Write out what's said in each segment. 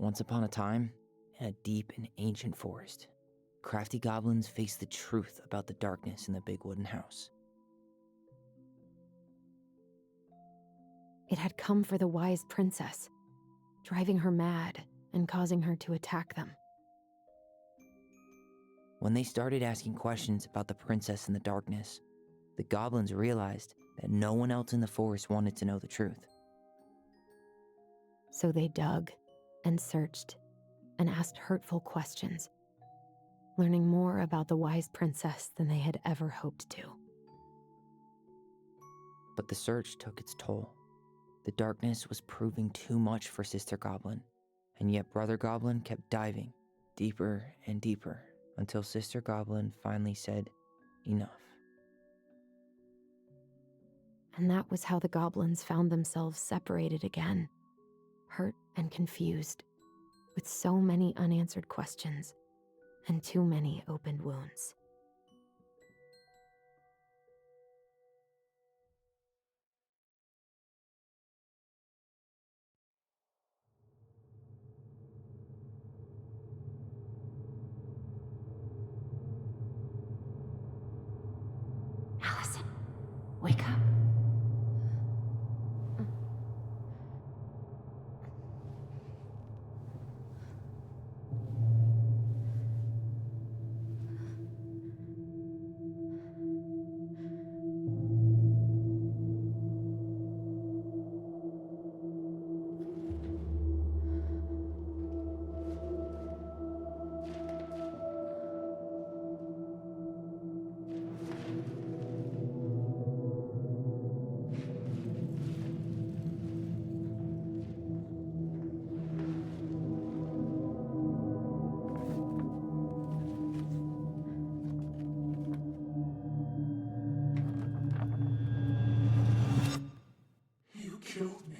Once upon a time, in a deep and ancient forest, crafty goblins faced the truth about the darkness in the big wooden house. It had come for the wise princess, driving her mad and causing her to attack them. When they started asking questions about the princess in the darkness, the goblins realized that no one else in the forest wanted to know the truth. So they dug and searched and asked hurtful questions, learning more about the wise princess than they had ever hoped to. But the search took its toll. The darkness was proving too much for Sister Goblin, and yet Brother Goblin kept diving deeper and deeper until Sister Goblin finally said, "Enough." And that was how the goblins found themselves separated again, hurt and confused, with so many unanswered questions and too many opened wounds. Allison, wake up. You killed me.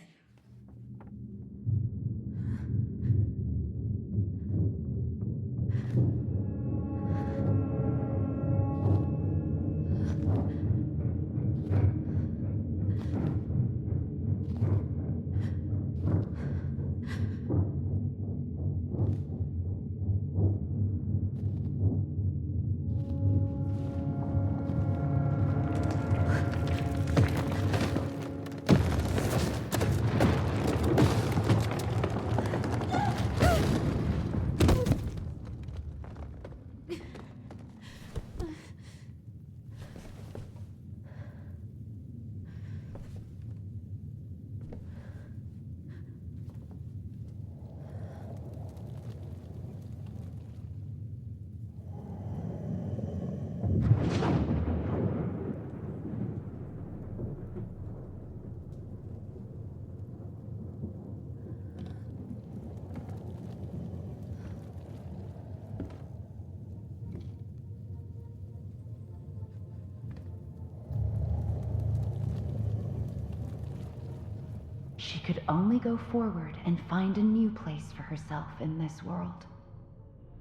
She could only go forward and find a new place for herself in this world,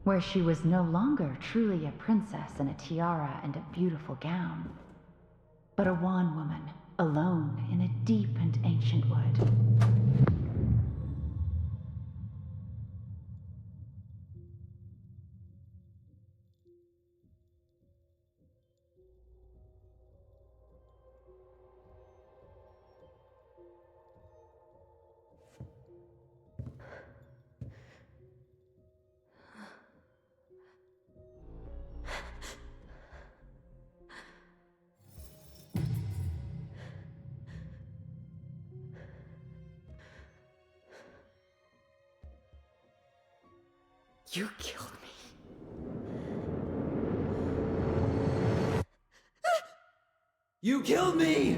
where she was no longer truly a princess in a tiara and a beautiful gown, but a wan woman, alone in a deep and ancient wood. You killed me. You killed me!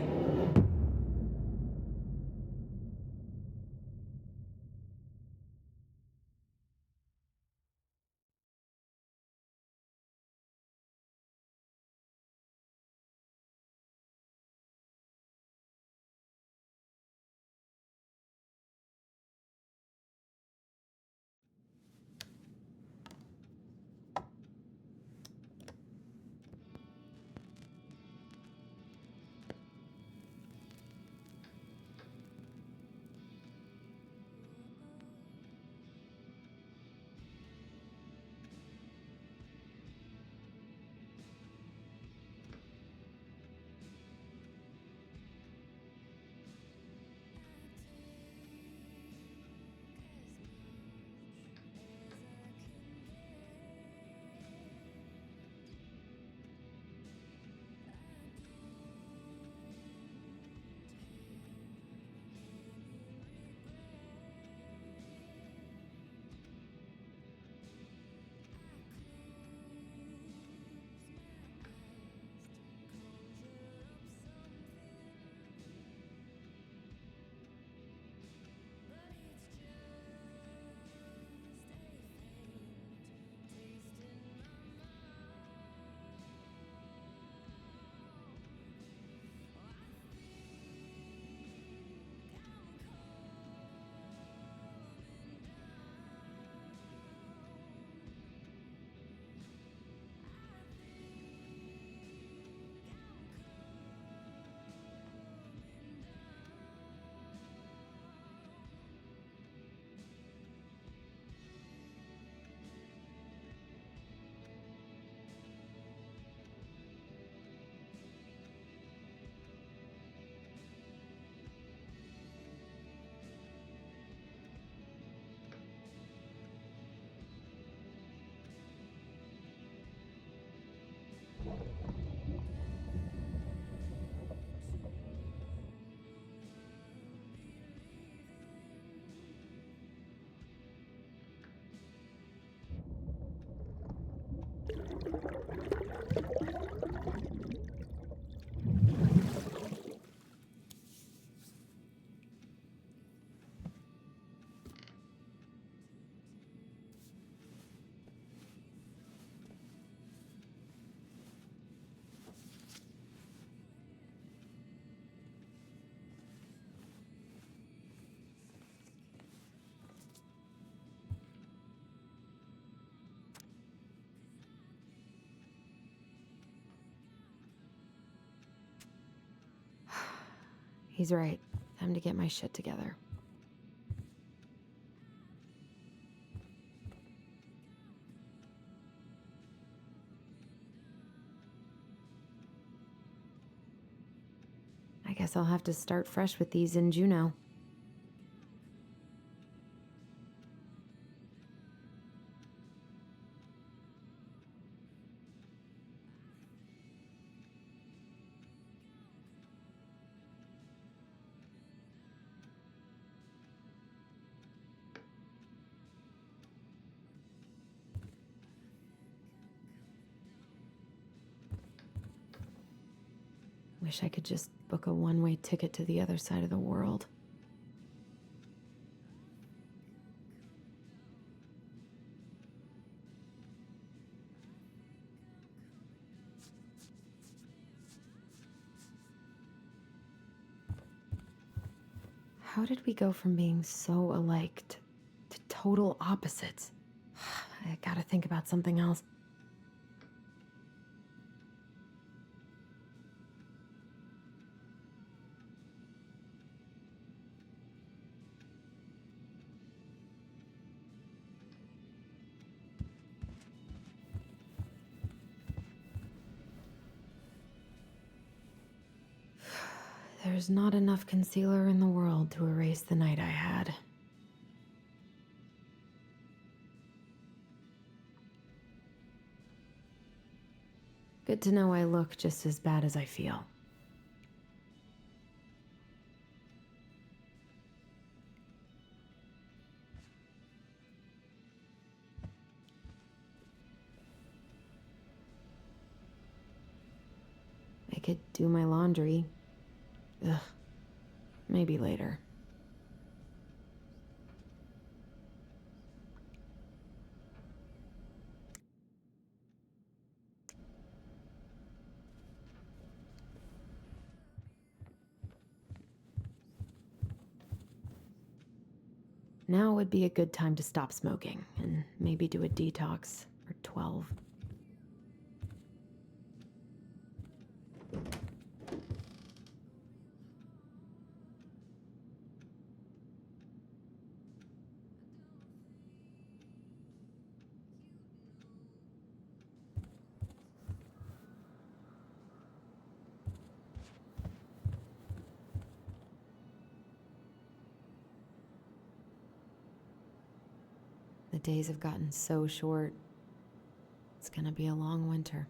He's right. Time to get my shit together. I guess I'll have to start fresh with these in Juneau. Wish I could just book a one-way ticket to the other side of the world. How did we go from being so alike to total opposites? I gotta think about something else. There's not enough concealer in the world to erase the night I had. Good to know I look just as bad as I feel. I could do my laundry. Ugh. Maybe later. Now would be a good time to stop smoking and maybe do a detox for 12. The days have gotten so short. It's gonna be a long winter.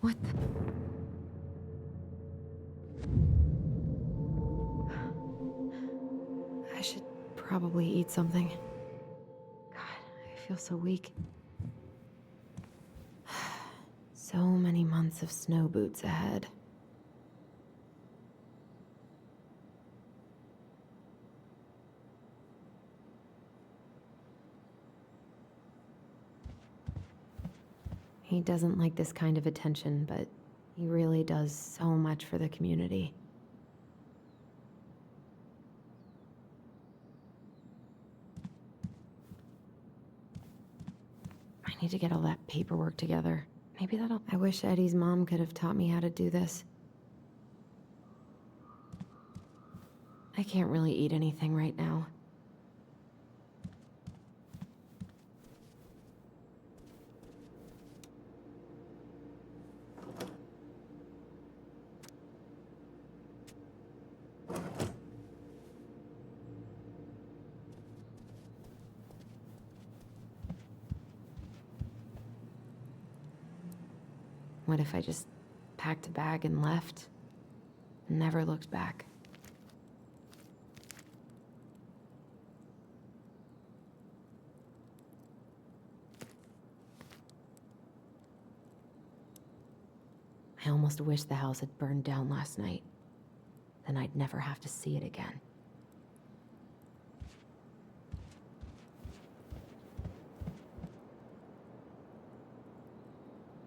What the? I should probably eat something. God, I feel so weak. So many months of snow boots ahead. He doesn't like this kind of attention, but he really does so much for the community. I need to get all that paperwork together. Maybe that'll... I wish Eddie's mom could have taught me how to do this. I can't really eat anything right now. What if I just packed a bag and left? And never looked back? I almost wish the house had burned down last night. Then I'd never have to see it again.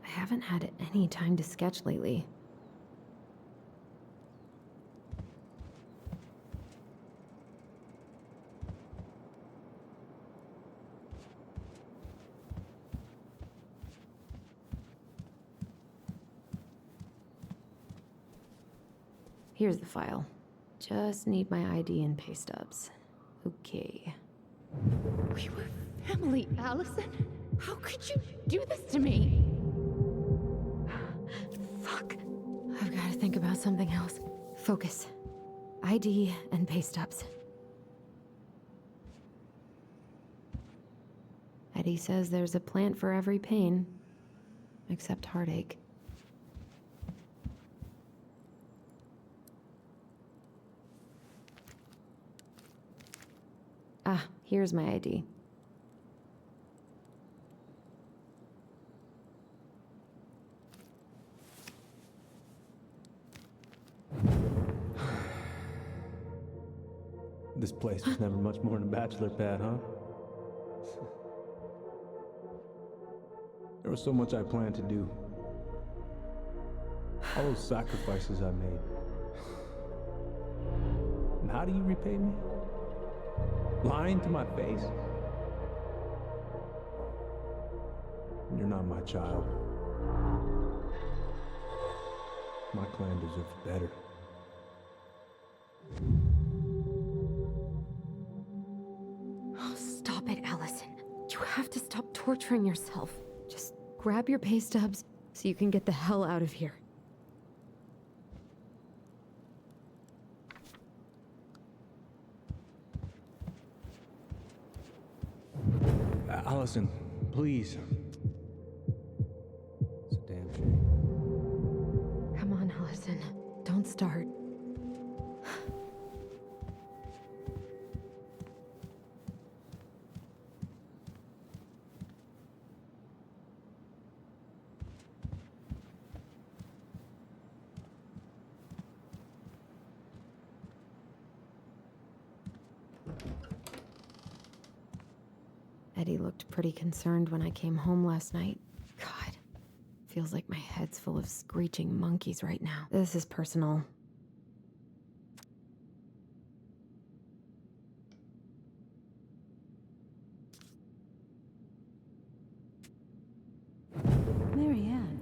I haven't had any time to sketch lately. Here's the file. Just need my ID and pay stubs. Okay. We were family, Allison. How could you do this to me? Fuck. I've got to think about something else. Focus. ID and pay stubs. Eddie says there's a plant for every pain, except heartache. Ah, here's my ID. This place was never much more than a bachelor pad, huh? There was so much I planned to do. All those sacrifices I made. And how do you repay me? Lying to my face? You're not my child. My clan deserves better. Oh, stop it, Allison. You have to stop torturing yourself. Just grab your pay stubs so you can get the hell out of here. Allison, please. It's a damn shame. Come on, Allison. Don't start. Eddie looked pretty concerned when I came home last night. God, feels like my head's full of screeching monkeys right now. This is personal. Marianne,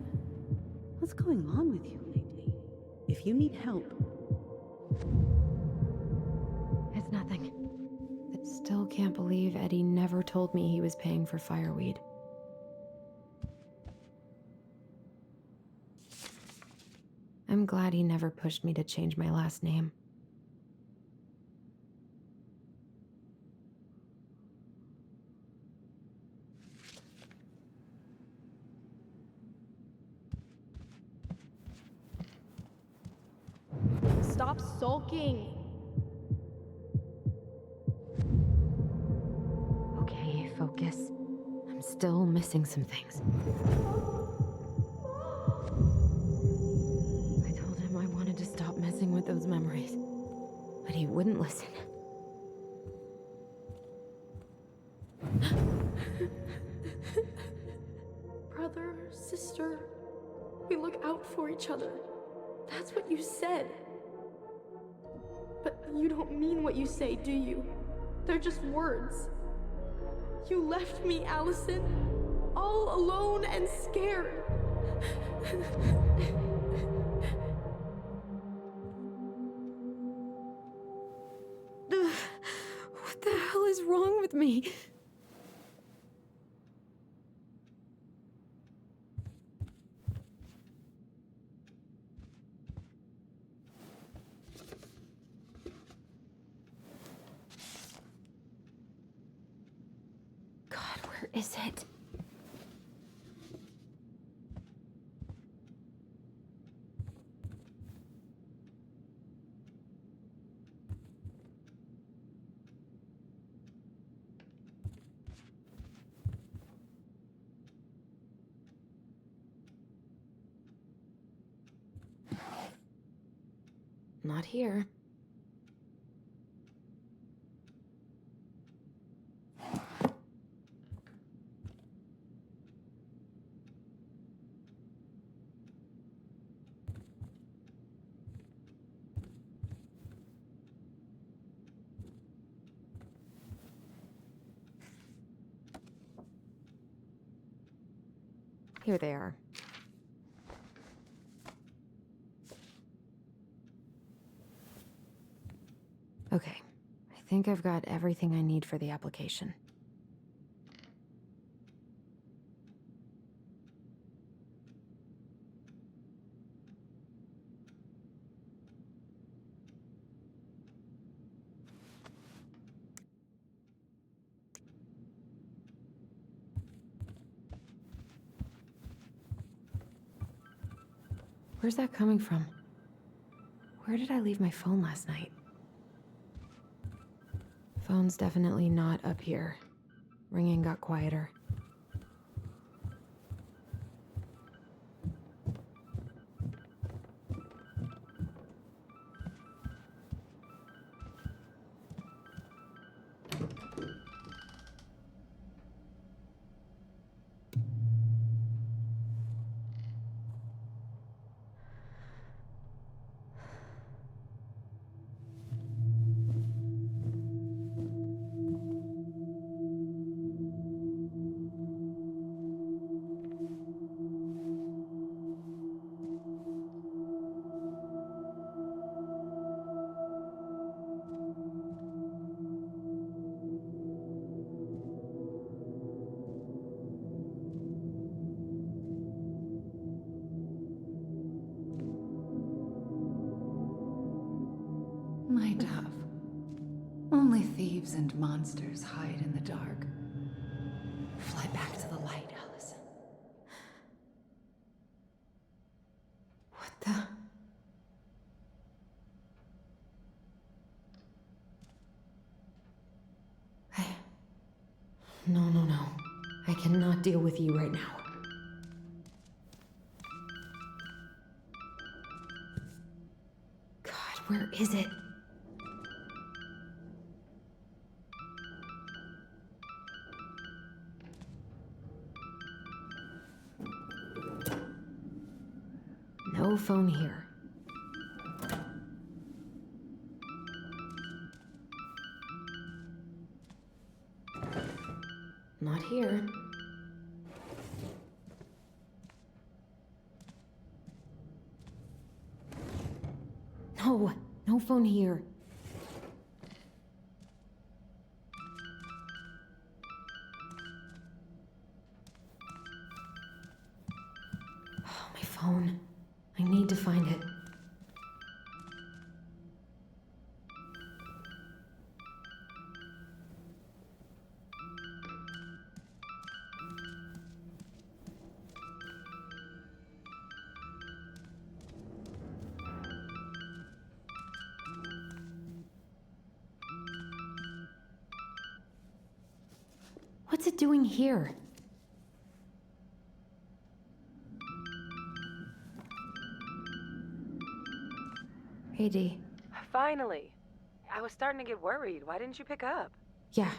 what's going on with you lately? If you need help, It's nothing. I still can't believe Eddie never told me he was paying for fireweed. I'm glad he never pushed me to change my last name. Stop sulking. Okay, focus. I'm still missing some things. I told him I wanted to stop messing with those memories, but he wouldn't listen. Brother, sister, we look out for each other. That's what you said. But you don't mean what you say, do you? They're just words. You left me, Allison, all alone and scared. What the hell is wrong with me? God, where is it? Not here. Here they are. Okay, I think I've got everything I need for the application. Where's that coming from? Where did I leave my phone last night? Phone's definitely not up here. Ringing got quieter. My dove. Only thieves and monsters hide in the dark. Fly back to the light, Allison. What the? No. I cannot deal with you right now. God, where is it? No phone here. Not here. No phone here. Oh, my phone. I need to find it. What's it doing here? Hey, Dee. Finally. I was starting to get worried. Why didn't you pick up? Yeah,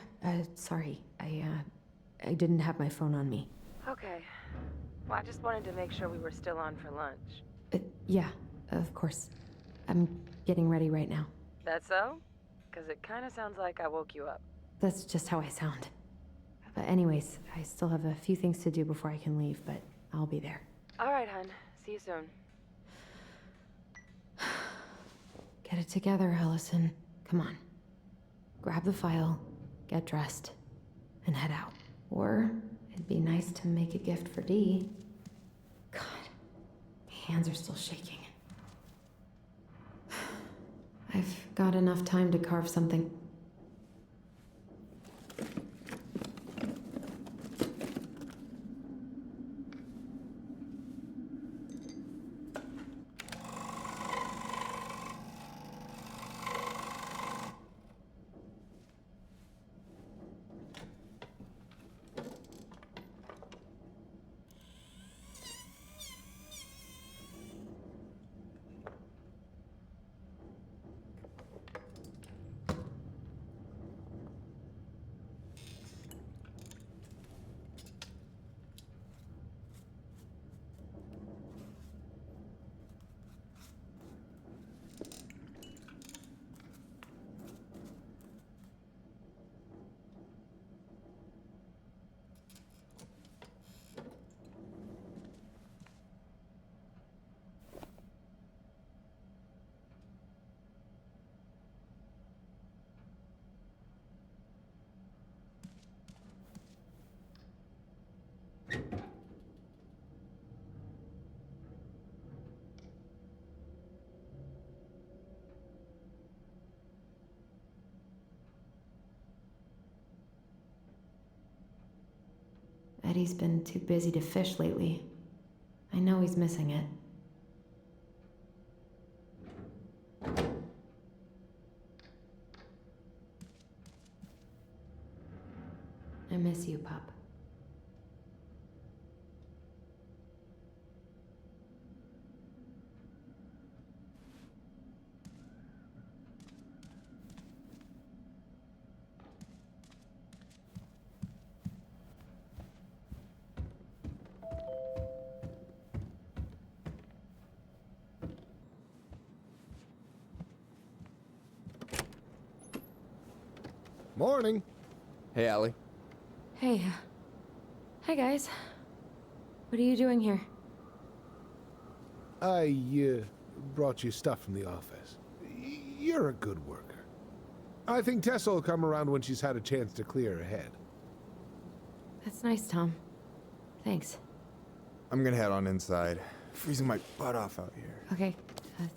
sorry. I didn't have my phone on me. Okay. Well, I just wanted to make sure we were still on for lunch. Yeah, of course. I'm getting ready right now. That so? Because it kind of sounds like I woke you up. That's just how I sound. But anyways, I still have a few things to do before I can leave, but I'll be there. All right, hun. See you soon. Get it together, Allison. Come on. Grab the file, get dressed, and head out. Or it'd be nice to make a gift for Dee. God, my hands are still shaking. I've got enough time to carve something. Eddie's been too busy to fish lately. I know he's missing it. I miss you, pup. Morning. Hey, Allie. Hey. Hi, guys. What are you doing here? I brought you stuff from the office. You're a good worker. I think Tessa will come around when she's had a chance to clear her head. That's nice, Tom. Thanks. I'm gonna head on inside. Freezing my butt off out here. Okay,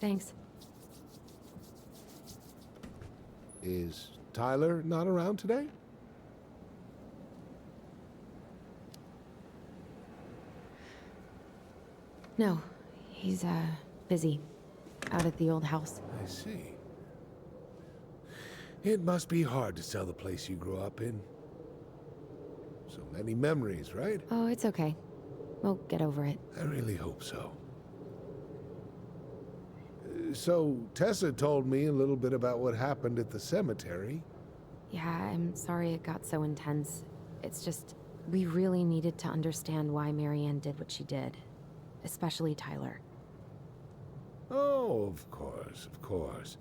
thanks. Is Tyler not around today? No, he's, busy. Out at the old house. I see. It must be hard to sell the place you grew up in. So many memories, right? Oh, it's okay. We'll get over it. I really hope so. So, Tessa told me a little bit about what happened at the cemetery. Yeah, I'm sorry it got so intense. It's just, we really needed to understand why Marianne did what she did. Especially Tyler. Oh, of course, of course.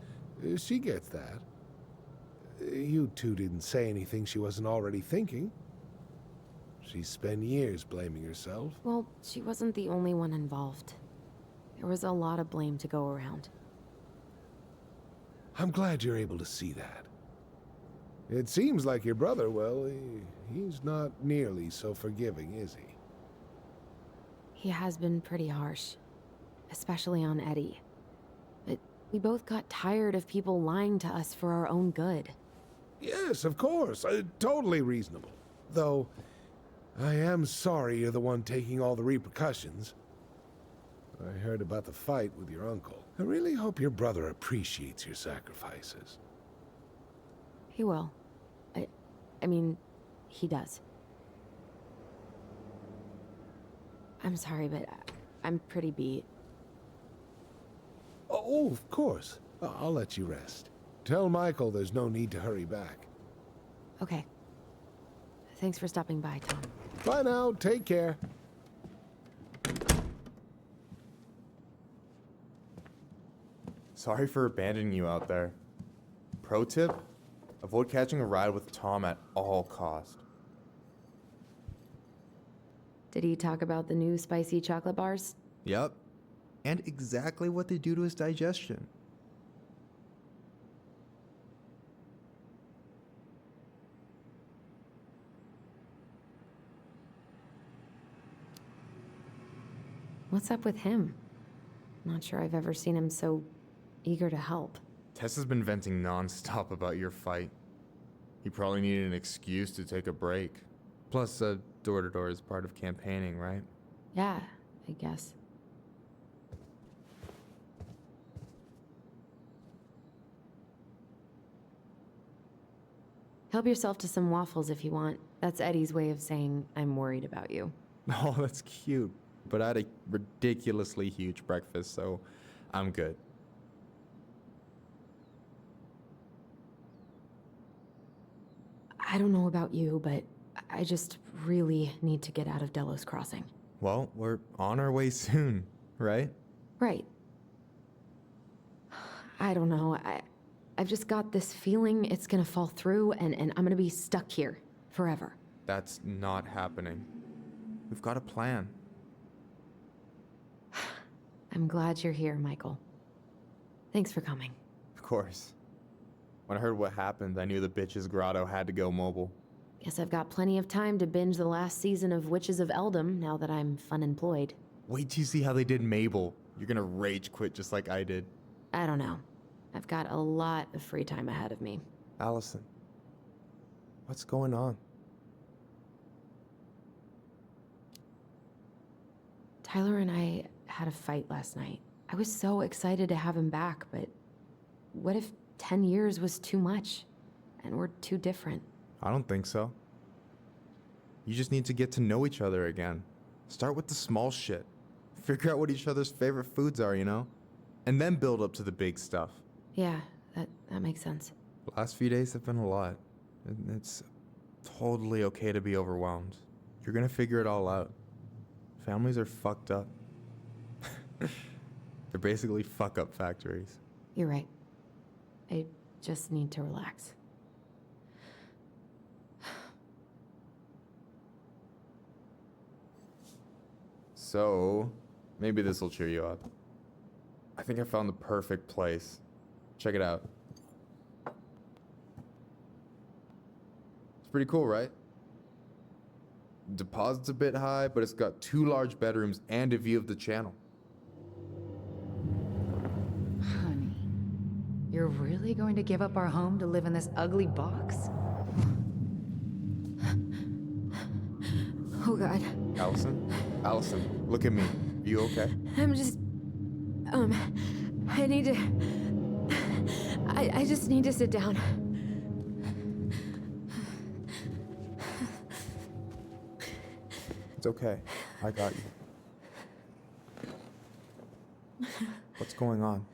She gets that. You two didn't say anything she wasn't already thinking. She spent years blaming herself. Well, she wasn't the only one involved. There was a lot of blame to go around. I'm glad you're able to see that. It seems like your brother, well, he's not nearly so forgiving, is he? He has been pretty harsh. Especially on Eddie. But we both got tired of people lying to us for our own good. Yes, of course. Totally reasonable. Though, I am sorry you're the one taking all the repercussions. I heard about the fight with your uncle. I really hope your brother appreciates your sacrifices. He will. I mean, he does. I'm sorry, but I'm pretty beat. Oh, of course. I'll let you rest. Tell Michael there's no need to hurry back. Okay. Thanks for stopping by, Tom. Bye now. Take care. Sorry for abandoning you out there. Pro tip? Avoid catching a ride with Tom at all cost. Did he talk about the new spicy chocolate bars? Yep. And exactly what they do to his digestion. What's up with him? Not sure I've ever seen him so eager to help. Tessa's been venting non-stop about your fight. He probably needed an excuse to take a break. Plus, door-to-door is part of campaigning, right? Yeah, I guess. Help yourself to some waffles if you want. That's Eddie's way of saying, I'm worried about you. Oh, that's cute. But I had a ridiculously huge breakfast, so I'm good. I don't know about you, but I just really need to get out of Delos Crossing. Well, we're on our way soon, right? Right. I don't know. I've just got this feeling it's gonna fall through and I'm gonna be stuck here forever. That's not happening. We've got a plan. I'm glad you're here, Michael. Thanks for coming. Of course. When I heard what happened, I knew the bitch's grotto had to go mobile. Guess I've got plenty of time to binge the last season of Witches of Eldom now that I'm fun-employed. Wait till you see how they did Mabel. You're gonna rage quit just like I did. I don't know. I've got a lot of free time ahead of me. Allison, what's going on? Tyler and I had a fight last night. I was so excited to have him back, but what if 10 years was too much and we're too different? I don't think so. You just need to get to know each other again. Start with the small shit. Figure out what each other's favorite foods are, you know? And then build up to the big stuff. Yeah, that makes sense. Last few days have been a lot. And it's totally okay to be overwhelmed. You're gonna figure it all out. Families are fucked up. They're basically fuck-up factories. You're right. I just need to relax. So, maybe this will cheer you up. I think I found the perfect place. Check it out. It's pretty cool, right? Deposit's a bit high, but it's got 2 large bedrooms and a view of the channel. Honey, you're really going to give up our home to live in this ugly box? Oh God. Allison? Allison, look at me. Are you okay? I'm just... I need to... I just need to sit down. It's okay. I got you. What's going on?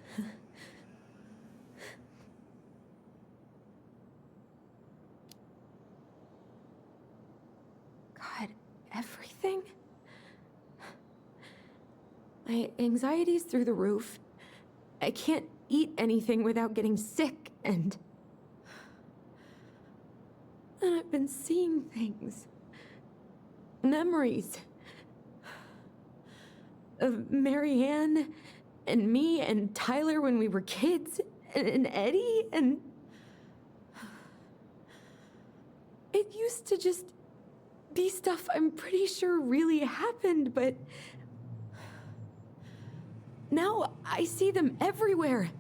God, everything? My anxiety's through the roof. I can't eat anything without getting sick, and I've been seeing things. Memories. Of Marianne, and me, and Tyler when we were kids, and Eddie, and... It used to just be stuff I'm pretty sure really happened, but... Now I see them everywhere.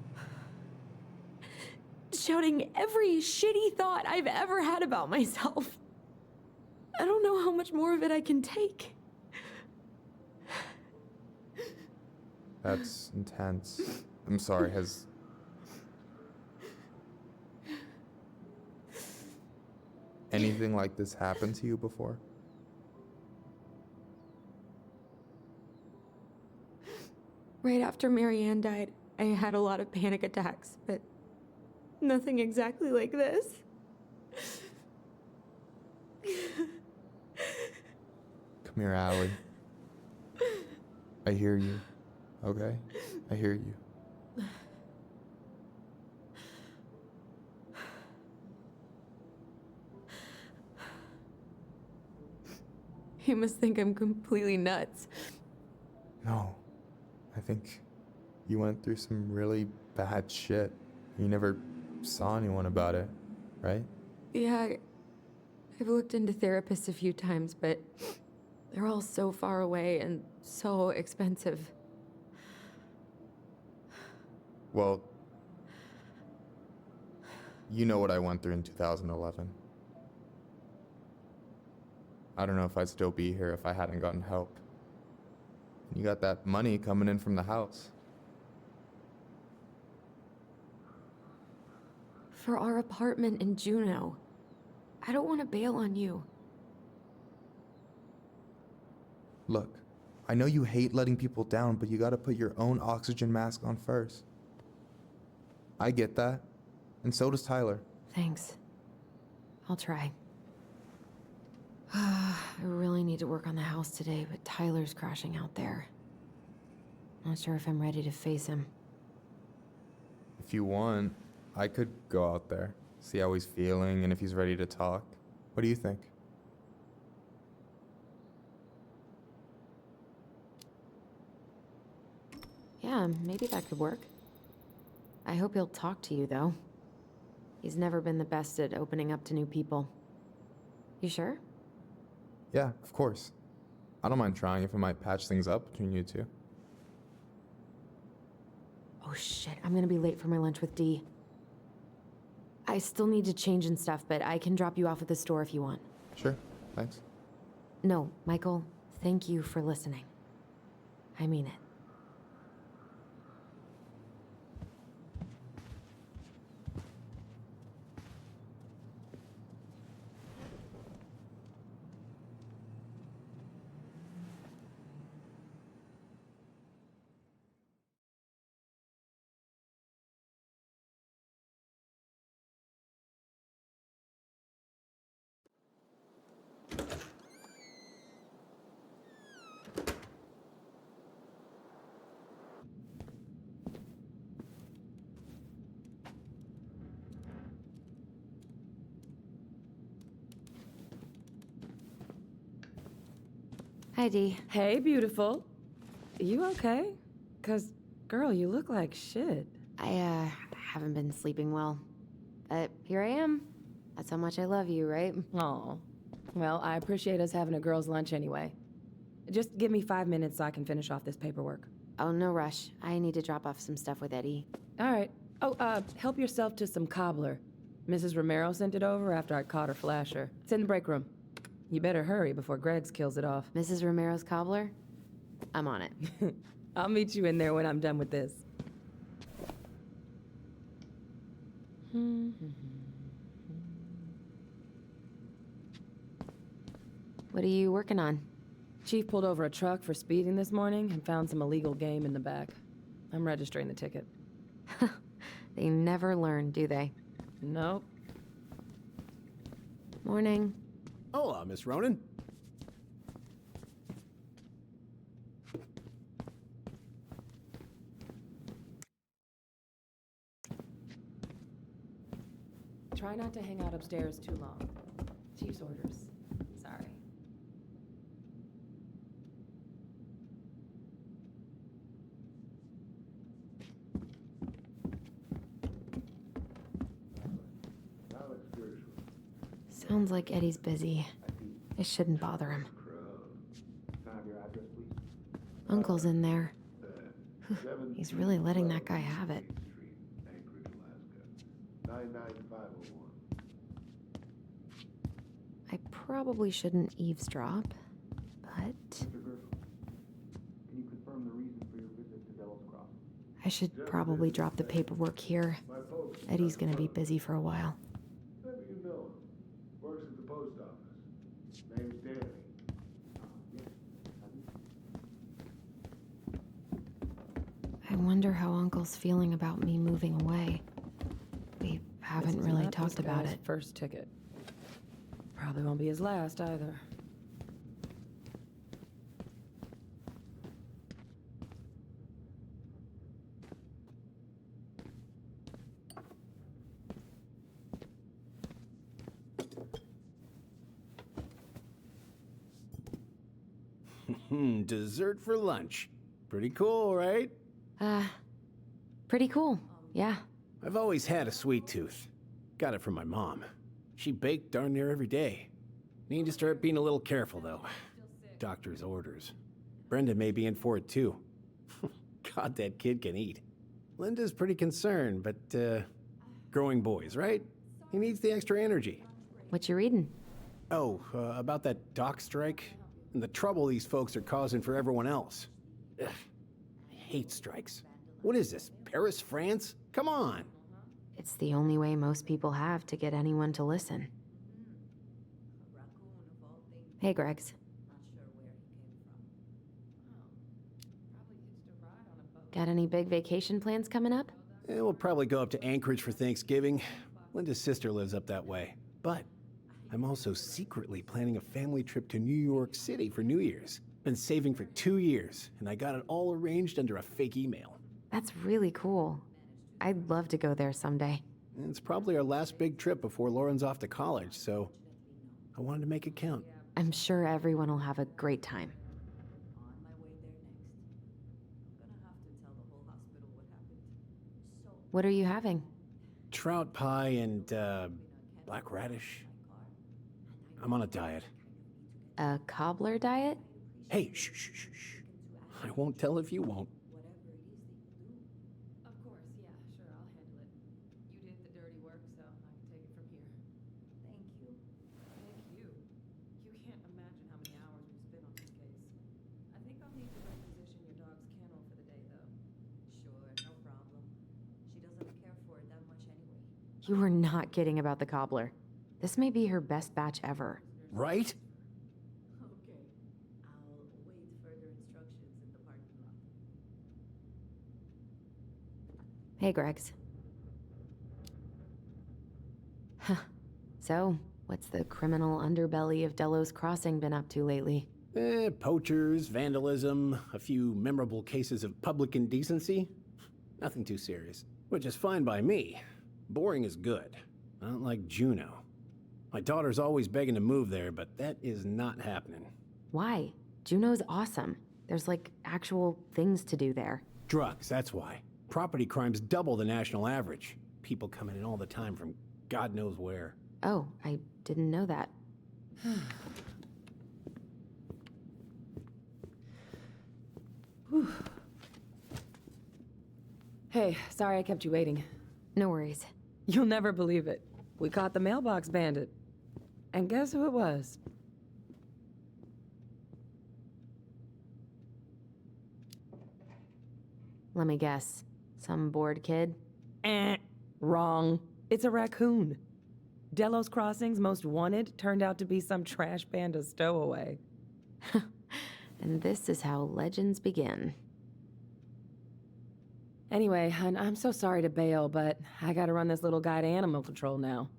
Shouting every shitty thought I've ever had about myself. I don't know how much more of it I can take. That's intense. I'm sorry, has... anything like this happened to you before? Right after Marianne died, I had a lot of panic attacks, but nothing exactly like this. Come here, Allie. I hear you. Okay? I hear you. You must think I'm completely nuts. No. I think you went through some really bad shit. You never saw anyone about it, right? Yeah, I've looked into therapists a few times, but they're all so far away and so expensive. Well, you know what I went through in 2011. I don't know if I'd still be here if I hadn't gotten help. You got that money coming in from the house. For our apartment in Juneau. I don't want to bail on you. Look, I know you hate letting people down, but you gotta put your own oxygen mask on first. I get that, and so does Tyler. Thanks. I'll try. I really need to work on the house today, but Tyler's crashing out there. Not sure if I'm ready to face him. If you want, I could go out there, see how he's feeling, and if he's ready to talk. What do you think? Yeah, maybe that could work. I hope he'll talk to you, though. He's never been the best at opening up to new people. You sure? Yeah, of course. I don't mind trying if it might patch things up between you two. Oh shit, I'm gonna be late for my lunch with Dee. I still need to change and stuff, but I can drop you off at the store if you want. Sure, thanks. No, Michael, thank you for listening. I mean it. Hi, Dee. Hey, beautiful. You okay? 'Cause, girl, you look like shit. I haven't been sleeping well. But here I am. That's how much I love you, right? Aw. Well, I appreciate us having a girls' lunch anyway. Just give me 5 minutes so I can finish off this paperwork. Oh, no rush. I need to drop off some stuff with Eddie. All right. Oh, help yourself to some cobbler. Mrs. Romero sent it over after I caught her flasher. It's in the break room. You better hurry before Greggs kills it off. Mrs. Romero's cobbler? I'm on it. I'll meet you in there when I'm done with this. What are you working on? Chief pulled over a truck for speeding this morning and found some illegal game in the back. I'm registering the ticket. They never learn, do they? Nope. Morning. Hola, Miss Ronan. Try not to hang out upstairs too long. Chief's orders. Sorry. Sounds like Eddie's busy. I shouldn't bother him. Uncle's in there. Whew, he's really letting that guy have it. I probably shouldn't eavesdrop, but I should probably drop the paperwork here. Eddie's gonna be busy for a while. Works at the post office. Name's Danny. I wonder how Uncle's feeling about me moving away. We haven't This is really not talked this about guy's it. First ticket. Probably won't be his last either. Dessert for lunch. Pretty cool, right? Pretty cool, yeah. I've always had a sweet tooth. Got it from my mom. She baked darn near every day. Need to start being a little careful, though. Doctor's orders. Brenda may be in for it, too. God, that kid can eat. Linda's pretty concerned, but, growing boys, right? He needs the extra energy. What you reading? Oh, about that dock strike? And the trouble these folks are causing for everyone else. Ugh, I hate strikes. What is this, Paris, France? Come on! It's the only way most people have to get anyone to listen. Hey, Greggs. Got any big vacation plans coming up? We'll probably go up to Anchorage for Thanksgiving. Linda's sister lives up that way. But I'm also secretly planning a family trip to New York City for New Year's. Been saving for 2 years, and I got it all arranged under a fake email. That's really cool. I'd love to go there someday. It's probably our last big trip before Lauren's off to college, so I wanted to make it count. I'm sure everyone will have a great time. What are you having? Trout pie and, black radish. I'm on a diet. A cobbler diet? Hey, shh, shh, shh, shh. I won't tell if you won't. Of course, yeah, sure, I'll handle it. You did the dirty work, so I can take it from here. Thank you. Thank you. You can't imagine how many hours we've spent on this case. I think I'll need to reposition your dog's kennel for the day, though. Sure, no problem. She doesn't care for it that much anyway. You were not kidding about the cobbler. This may be her best batch ever. Right? Okay. I'll await further instructions in the parking lot. Hey, Gregs. Huh. So, what's the criminal underbelly of Delos Crossing been up to lately? Poachers, vandalism, a few memorable cases of public indecency. Nothing too serious. Which is fine by me. Boring is good. Not like Juneau. My daughter's always begging to move there, but that is not happening. Why? Juneau's awesome. There's like actual things to do there. Drugs, that's why. Property crime's double the national average. People coming in all the time from God knows where. Oh, I didn't know that. Hey, sorry I kept you waiting. No worries. You'll never believe it. We caught the mailbox bandit. And guess who it was? Let me guess. Some bored kid? Wrong. It's a raccoon. Delos Crossing's most wanted turned out to be some trash panda stowaway. And this is how legends begin. Anyway, hun, I'm so sorry to bail, but I gotta run this little guy to animal control now.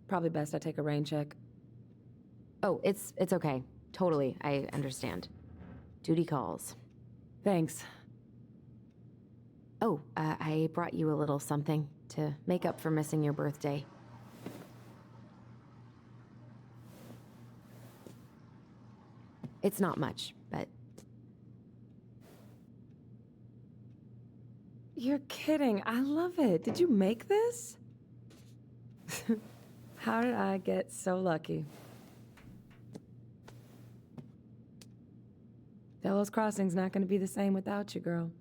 Probably best I take a rain check. Oh, it's okay. Totally, I understand. Duty calls. Thanks. Oh, I brought you a little something to make up for missing your birthday. It's not much, but... You're kidding. I love it. Did you make this? How did I get so lucky? Delos Crossing's not gonna be the same without you, girl.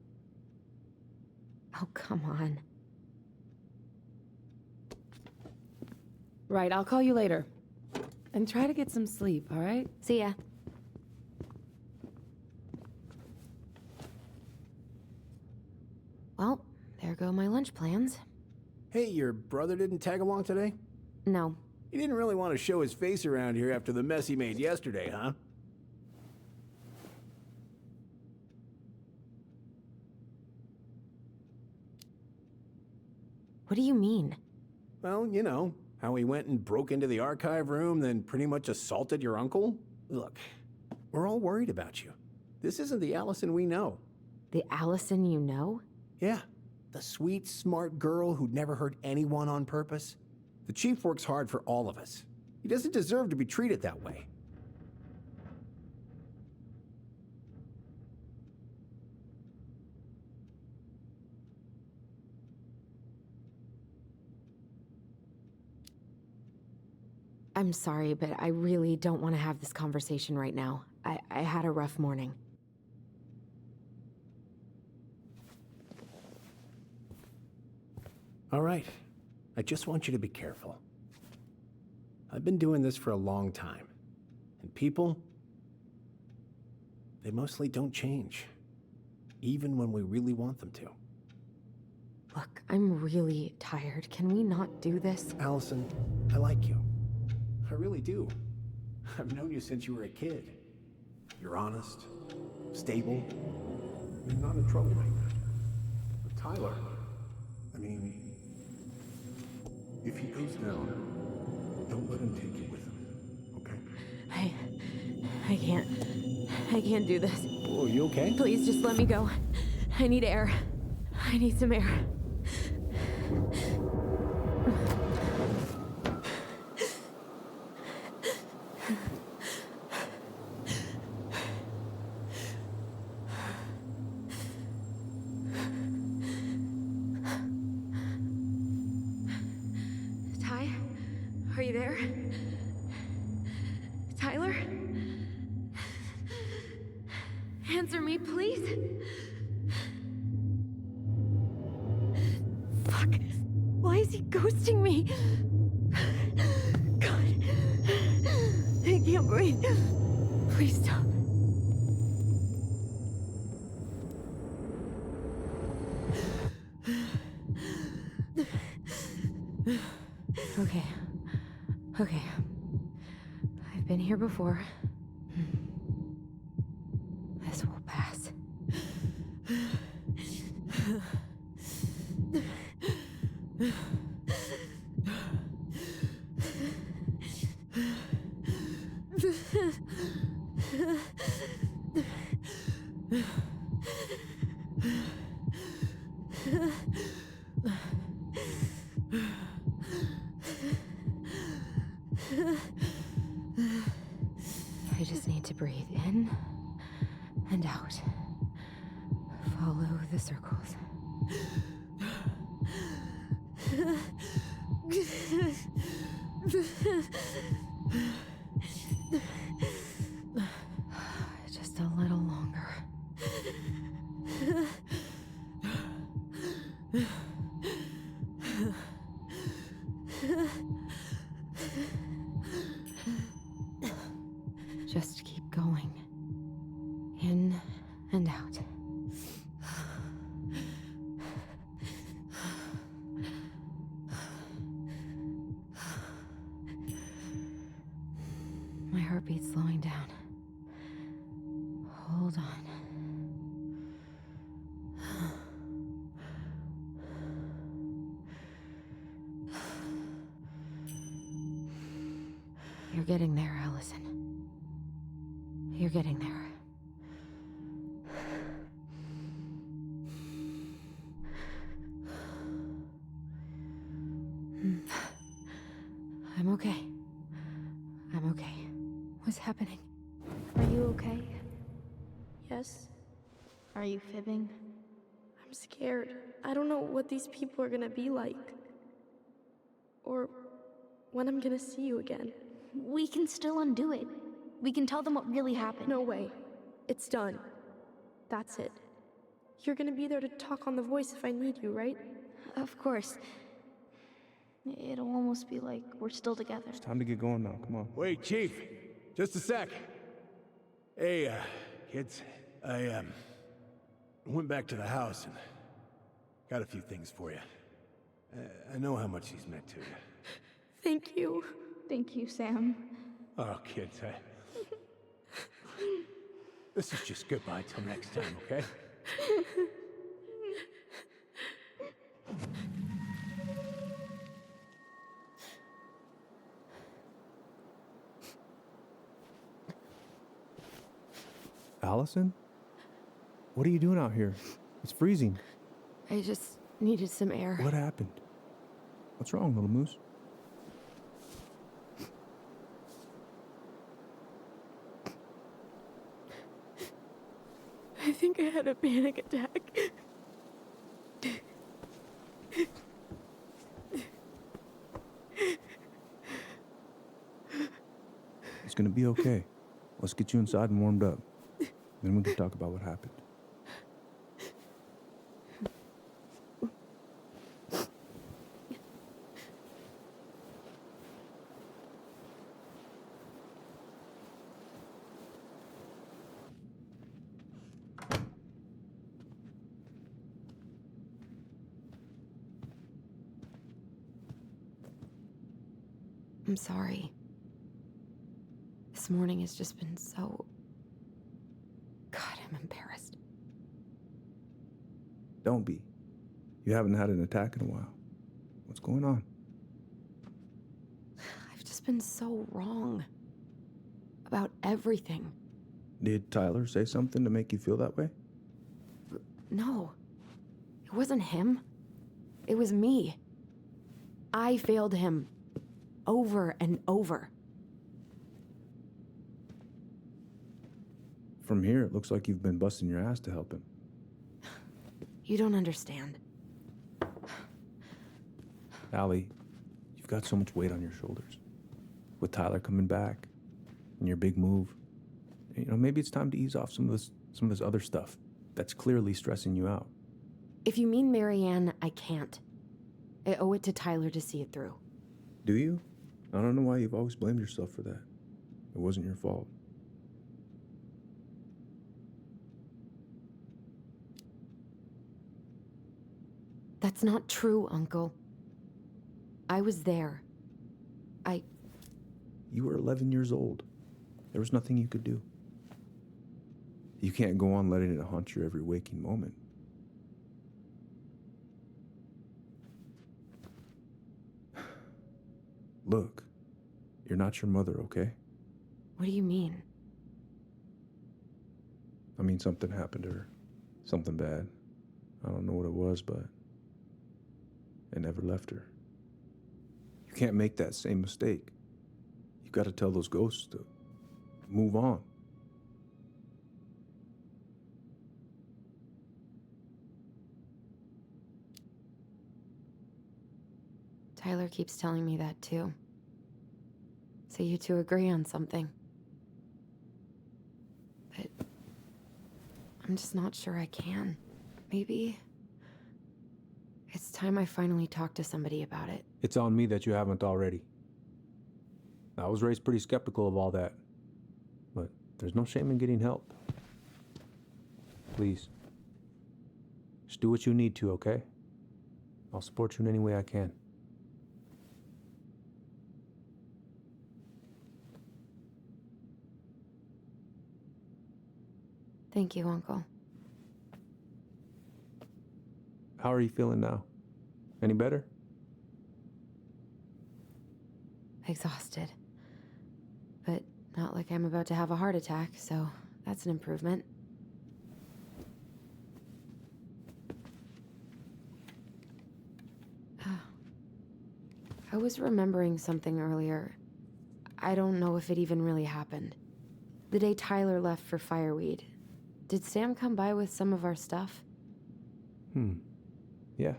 Oh, come on. Right, I'll call you later. And try to get some sleep, all right? See ya. Well, there go my lunch plans. Hey, your brother didn't tag along today? No. He didn't really want to show his face around here after the mess he made yesterday, huh? What do you mean? Well, you know, how he went and broke into the archive room, then pretty much assaulted your uncle? Look, we're all worried about you. This isn't the Allison we know. The Allison you know? Yeah, the sweet, smart girl who'd never hurt anyone on purpose. The chief works hard for all of us. He doesn't deserve to be treated that way. I'm sorry, but I really don't want to have this conversation right now. I had a rough morning. All right. I just want you to be careful. I've been doing this for a long time. And people, they mostly don't change. Even when we really want them to. Look, I'm really tired. Can we not do this? Allison, I like you. I really do. I've known you since you were a kid. You're honest, stable, you're not a troublemaker. But Tyler, I mean, if he goes down, don't let him take you with him, okay? I can't do this. Oh, you okay? Please just let me go. I need air. I need some air. Ty, are you there? is he ghosting me? God. I can't breathe. Please stop. Okay. Okay. I've been here before. This will pass. I just need to breathe in and out. Follow the circles. Just a little longer. Just keep going. In and out. My heartbeat's slowing down. Hold on. You're getting there, Allison. You're getting there. I'm okay. I'm okay. What's happening? Are you okay? Yes? Are you fibbing? I'm scared. I don't know what these people are gonna be like. Or when I'm gonna see you again. We can still undo it. We can tell them what really happened. No way. It's done. That's it. You're gonna be there to talk on the voice if I need you, right? Of course. It'll almost be like we're still together. It's time to get going now. Come on. Wait, Chief. Just a sec. Hey, kids. I went back to the house and got a few things for you. I know how much he's meant to you. Thank you. Thank you, Sam. Oh, kids, this is just goodbye till next time, okay? Allison? What are you doing out here? It's freezing. I just needed some air. What happened? What's wrong, little moose? I think I had a panic attack. It's gonna be okay. Let's get you inside and warmed up. Then we can talk about what happened. I'm sorry. This morning has just been so... God, I'm embarrassed. Don't be. You haven't had an attack in a while. What's going on? I've just been so wrong. About everything. Did Tyler say something to make you feel that way? No. It wasn't him. It was me. I failed him. Over and over. From here, it looks like you've been busting your ass to help him. You don't understand. Allie, you've got so much weight on your shoulders. With Tyler coming back, and your big move, maybe it's time to ease off some of this other stuff that's clearly stressing you out. If you mean Marianne, I can't. I owe it to Tyler to see it through. Do you? I don't know why you've always blamed yourself for that. It wasn't your fault. That's not true, Uncle. I was there. You were 11 years old. There was nothing you could do. You can't go on letting it haunt your every waking moment. Look, you're not your mother, okay? What do you mean? I mean, something happened to her. Something bad. I don't know what it was, but it never left her. You can't make that same mistake. You've got to tell those ghosts to move on. Tyler keeps telling me that too. So you two agree on something. But I'm just not sure I can. Maybe it's time I finally talk to somebody about it. It's on me that you haven't already. I was raised pretty skeptical of all that. But there's no shame in getting help. Please. Just do what you need to, okay? I'll support you in any way I can. Thank you, Uncle. How are you feeling now? Any better? Exhausted. But not like I'm about to have a heart attack, so that's an improvement. I was remembering something earlier. I don't know if it even really happened. The day Tyler left for Fireweed, did Sam come by with some of our stuff? Yeah.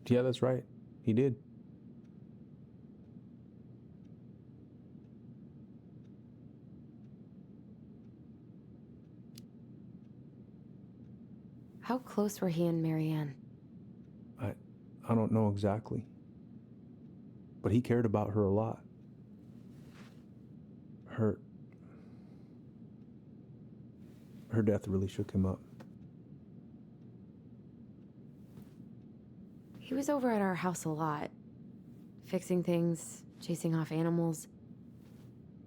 Yeah, that's right. He did. How close were he and Marianne? I don't know exactly. But he cared about her a lot. Her death really shook him up. He was over at our house a lot. Fixing things, chasing off animals.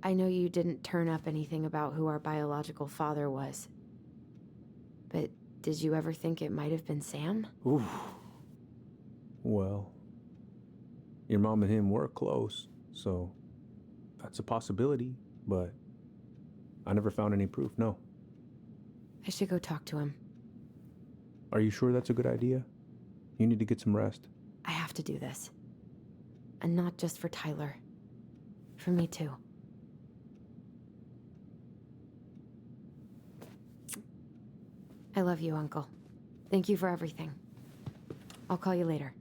I know you didn't turn up anything about who our biological father was. But did you ever think it might have been Sam? Oof. Well, your mom and him were close, so that's a possibility, but I never found any proof, no. I should go talk to him. Are you sure that's a good idea? You need to get some rest. I have to do this. And not just for Tyler. For me too. I love you, Uncle. Thank you for everything. I'll call you later.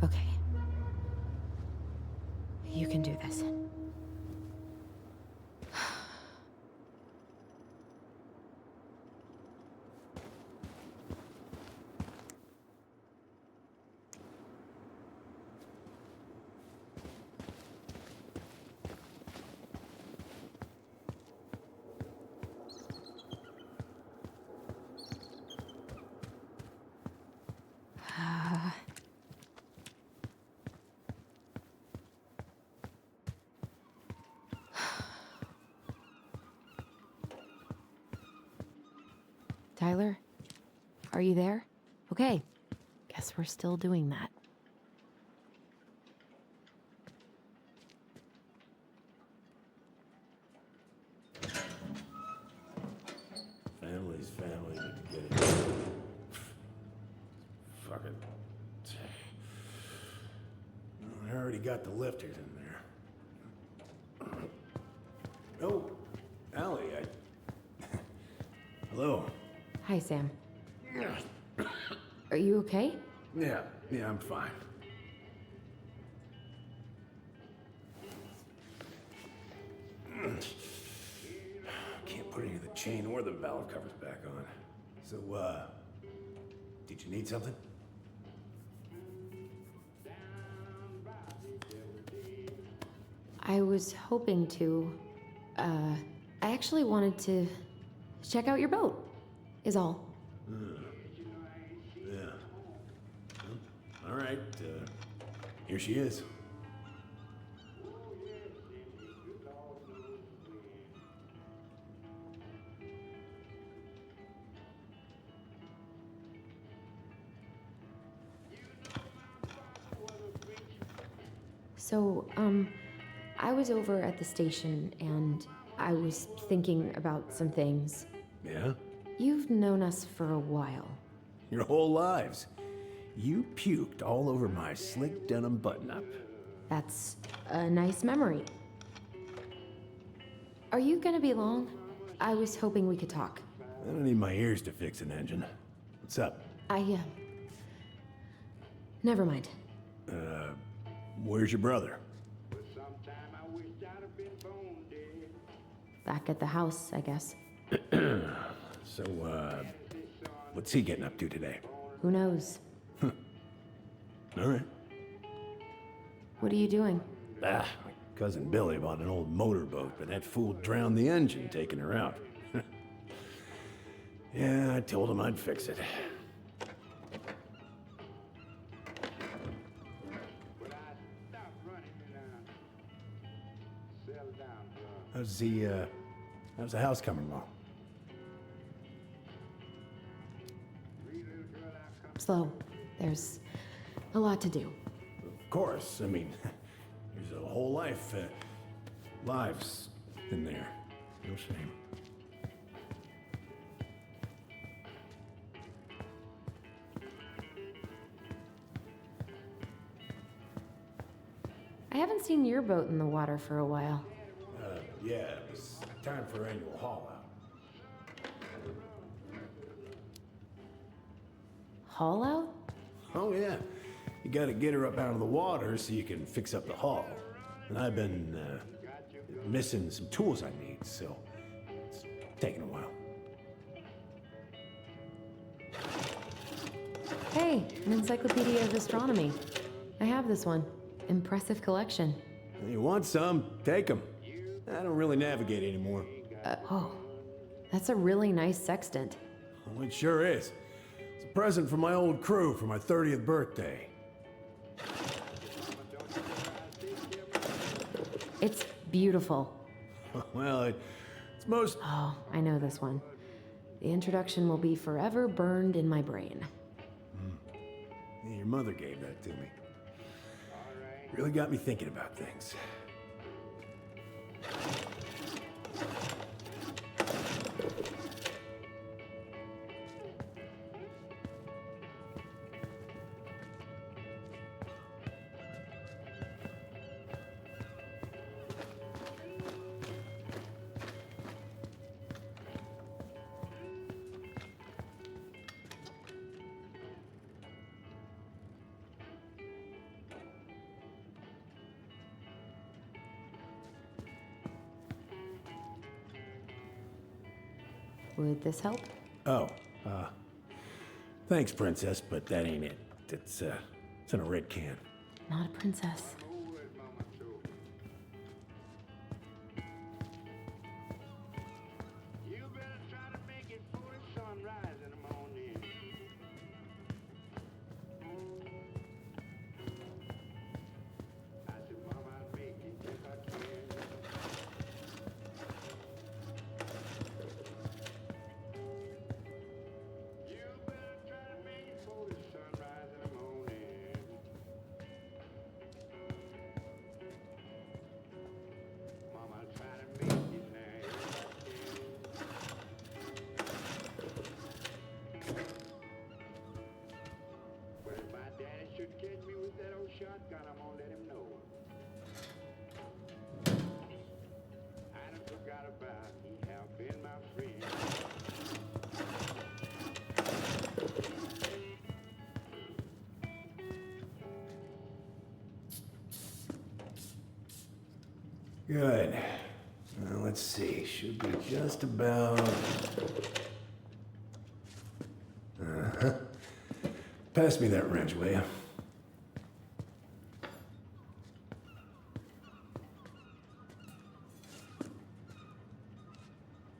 Okay. You can do this. Tyler? Are you there? Okay. Guess we're still doing that. Family's family, but fuck it. I already got the lifters in there. Oh, Allie, Hello. Hi, Sam. Are you okay? Yeah, I'm fine. Can't put any of the chain or the valve covers back on. So, did you need something? I was hoping to. I actually wanted to check out your boat, is all. Yeah. All right, here she is. So, I was over at the station and I was thinking about some things. Yeah? You've known us for a while. Your whole lives. You puked all over my slick denim button-up. That's a nice memory. Are you gonna be long? I was hoping we could talk. I don't need my ears to fix an engine. What's up? Never mind. Where's your brother? Back at the house, I guess. So, what's he getting up to today? Who knows? All right. What are you doing? My cousin Billy bought an old motorboat, but that fool drowned the engine taking her out. Yeah, I told him I'd fix it. How's the house coming along? Slow. There's a lot to do. Of course. I mean, there's a whole lives in there. No shame. I haven't seen your boat in the water for a while. Yeah, it was time for annual haul out. Haul out? Oh, yeah. You gotta get her up out of the water so you can fix up the hull. And I've been, missing some tools I need, so it's taking a while. Hey, an encyclopedia of astronomy. I have this one. Impressive collection. You want some? Take them. I don't really navigate anymore. Oh, that's a really nice sextant. Oh, it sure is. It's a present from my old crew for my 30th birthday. It's beautiful. Well, it's most... Oh, I know this one. The introduction will be forever burned in my brain. Yeah, your mother gave that to me. Really got me thinking about things. Would this help? Oh, thanks, Princess, but that ain't it. It's in a red can. Not a princess. Good. Now, let's see. Should be just about... Uh-huh. Pass me that wrench, will ya?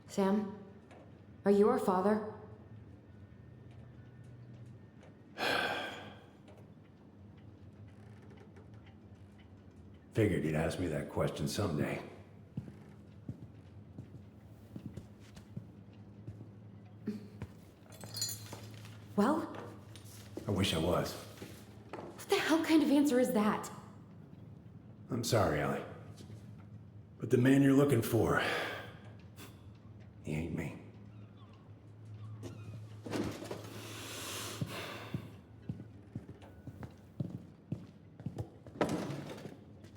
Sam, are you our father? Figured you'd ask me that question someday. Well, I wish I was. what the hell kind of answer is that? I'm sorry, Ellie. But the man you're looking for, he ain't me.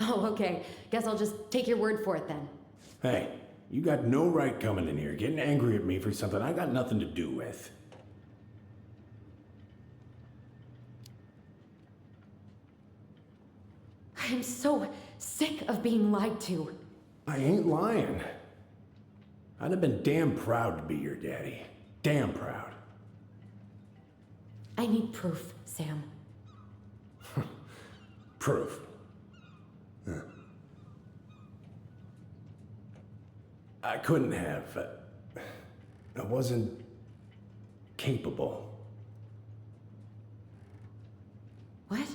Oh, okay. Guess I'll just take your word for it then. Hey, you got no right coming in here getting angry at me for something I got nothing to do with. I am so sick of being lied to. I ain't lying. I'd have been damn proud to be your daddy. Damn proud. I need proof, Sam. Proof. Huh. I couldn't have. I wasn't capable. What?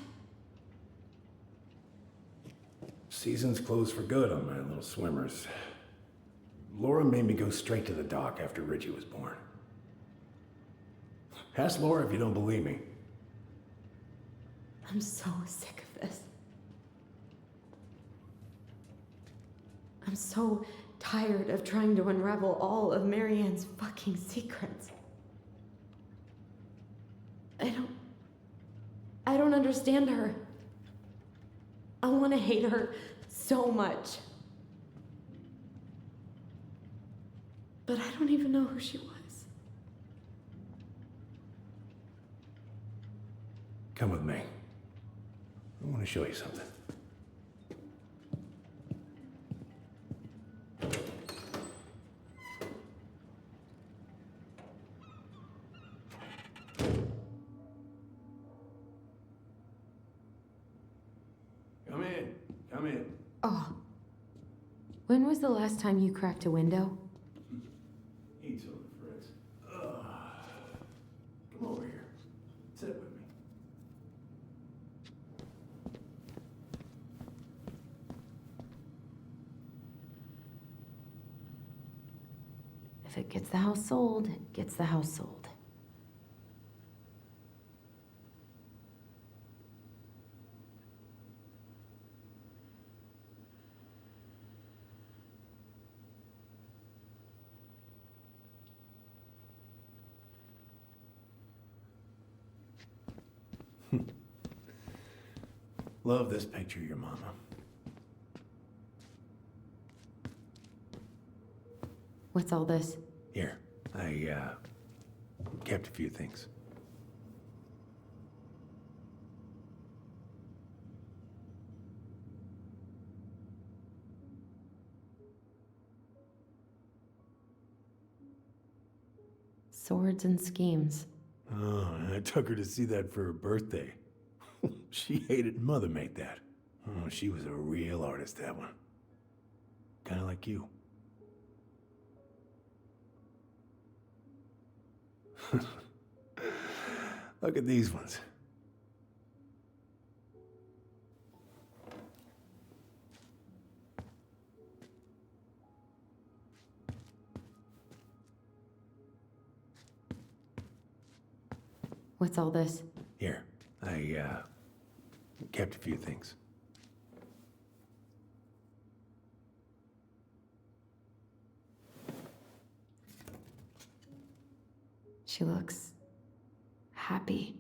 Season's closed for good on my little swimmers. Laura made me go straight to the dock after Richie was born. Ask Laura if you don't believe me. I'm so sick of this. I'm so tired of trying to unravel all of Marianne's fucking secrets. I don't understand her. I want to hate her so much. But I don't even know who she was. Come with me. I want to show you something. Come in. Come in. Oh. When was the last time you cracked a window? Eat some, Fritz. Come over here. Sit with me. If it gets the house sold, it gets the house sold. Love this picture of your mama. What's all this? Here, I kept a few things. Swords and schemes. Oh, I took her to see that for her birthday. She hated Mother made that. Oh, she was a real artist, that one. Kind of like you. Look at these ones. What's all this? Here, I kept a few things. She looks happy.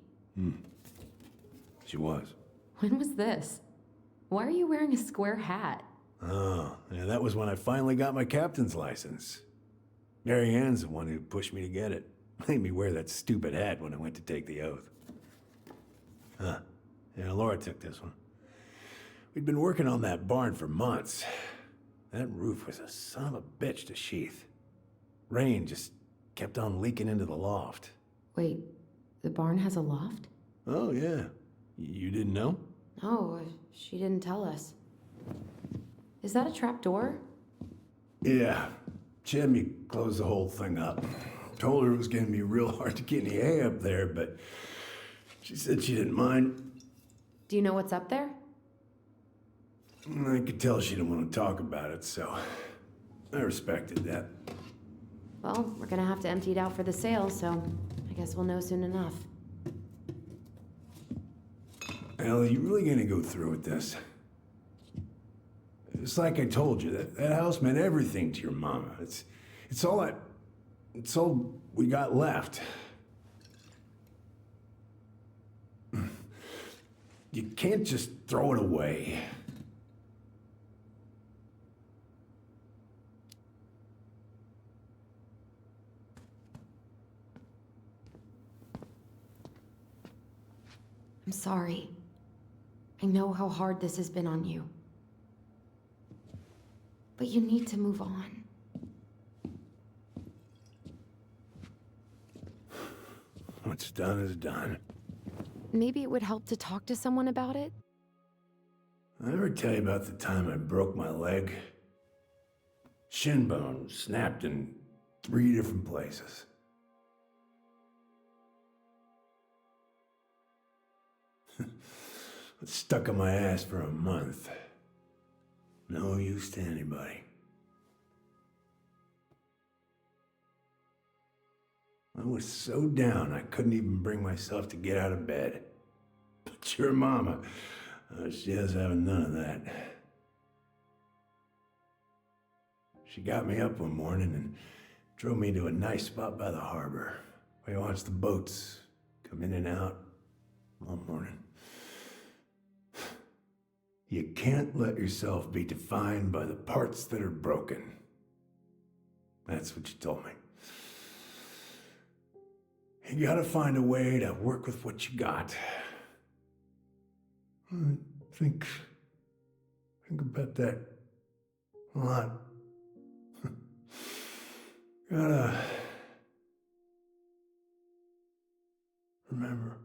She was. When was this? Why are you wearing a square hat? Oh, yeah, that was when I finally got my captain's license. Mary Ann's the one who pushed me to get it. Made me wear that stupid hat when I went to take the oath. Huh. Yeah, Laura took this one. We'd been working on that barn for months. That roof was a son of a bitch to sheath. Rain just kept on leaking into the loft. Wait, the barn has a loft? Oh, yeah. You didn't know? Oh, she didn't tell us. Is that a trap door? Yeah. She had me close the whole thing up. Told her it was going to be real hard to get any hay up there, but she said she didn't mind. Do you know what's up there? I could tell she didn't want to talk about it, so I respected that. Well, we're gonna have to empty it out for the sale, so I guess we'll know soon enough. Ellie, you really gonna go through with this? It's like I told you, that house meant everything to your mama. It's all we got left. You can't just throw it away. I'm sorry. I know how hard this has been on you. But you need to move on. What's done is done. Maybe it would help to talk to someone about it? I ever tell you about the time I broke my leg? Shin bone snapped in 3 different places. It's stuck in my ass for a month. No use to anybody. I was so down I couldn't even bring myself to get out of bed. But your mama, she has having none of that. She got me up one morning and drove me to a nice spot by the harbor, where you watch the boats come in and out all morning. You can't let yourself be defined by the parts that are broken. That's what you told me. You gotta find a way to work with what you got. Think about that a lot. Gotta remember.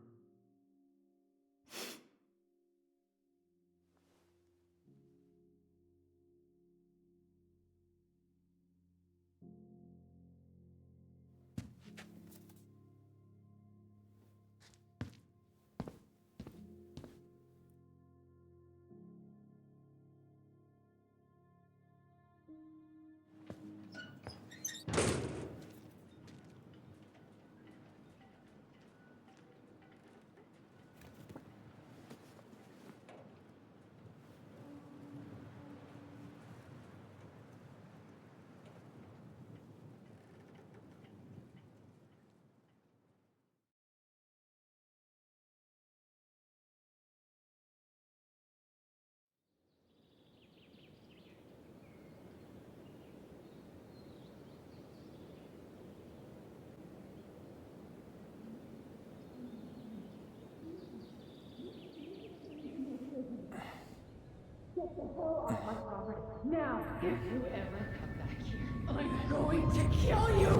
Now, if you ever come back here, I'm going to kill you!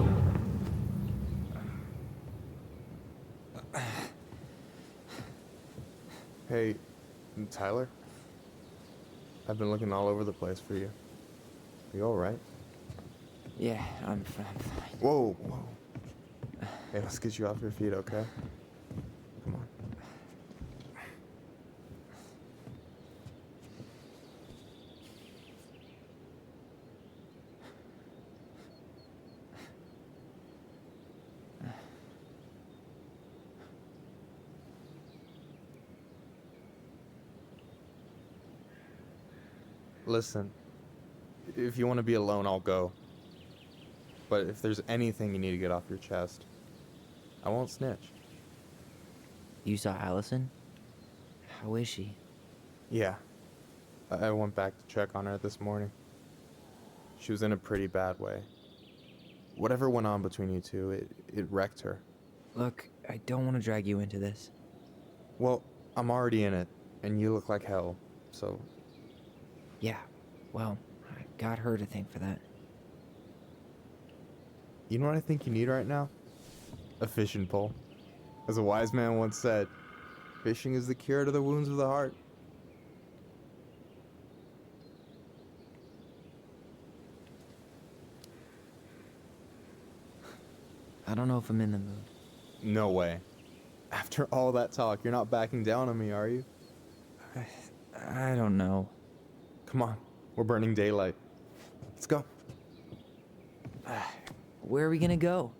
Hey, Tyler? I've been looking all over the place for you. You alright? Yeah, I'm fine. Whoa, whoa. Hey, let's get you off your feet, okay? Come on. Listen, if you want to be alone, I'll go. But if there's anything you need to get off your chest, I won't snitch. You saw Allison? How is she? Yeah. I went back to check on her this morning. She was in a pretty bad way. Whatever went on between you two, it wrecked her. Look, I don't want to drag you into this. Well, I'm already in it, and you look like hell, so... Yeah, well, got her to thank for that. You know what I think you need right now? A fishing pole. As a wise man once said, fishing is the cure to the wounds of the heart. I don't know if I'm in the mood. No way. After all that talk, you're not backing down on me, are you? I don't know. Come on, we're burning daylight. Let's go. Where are we gonna go?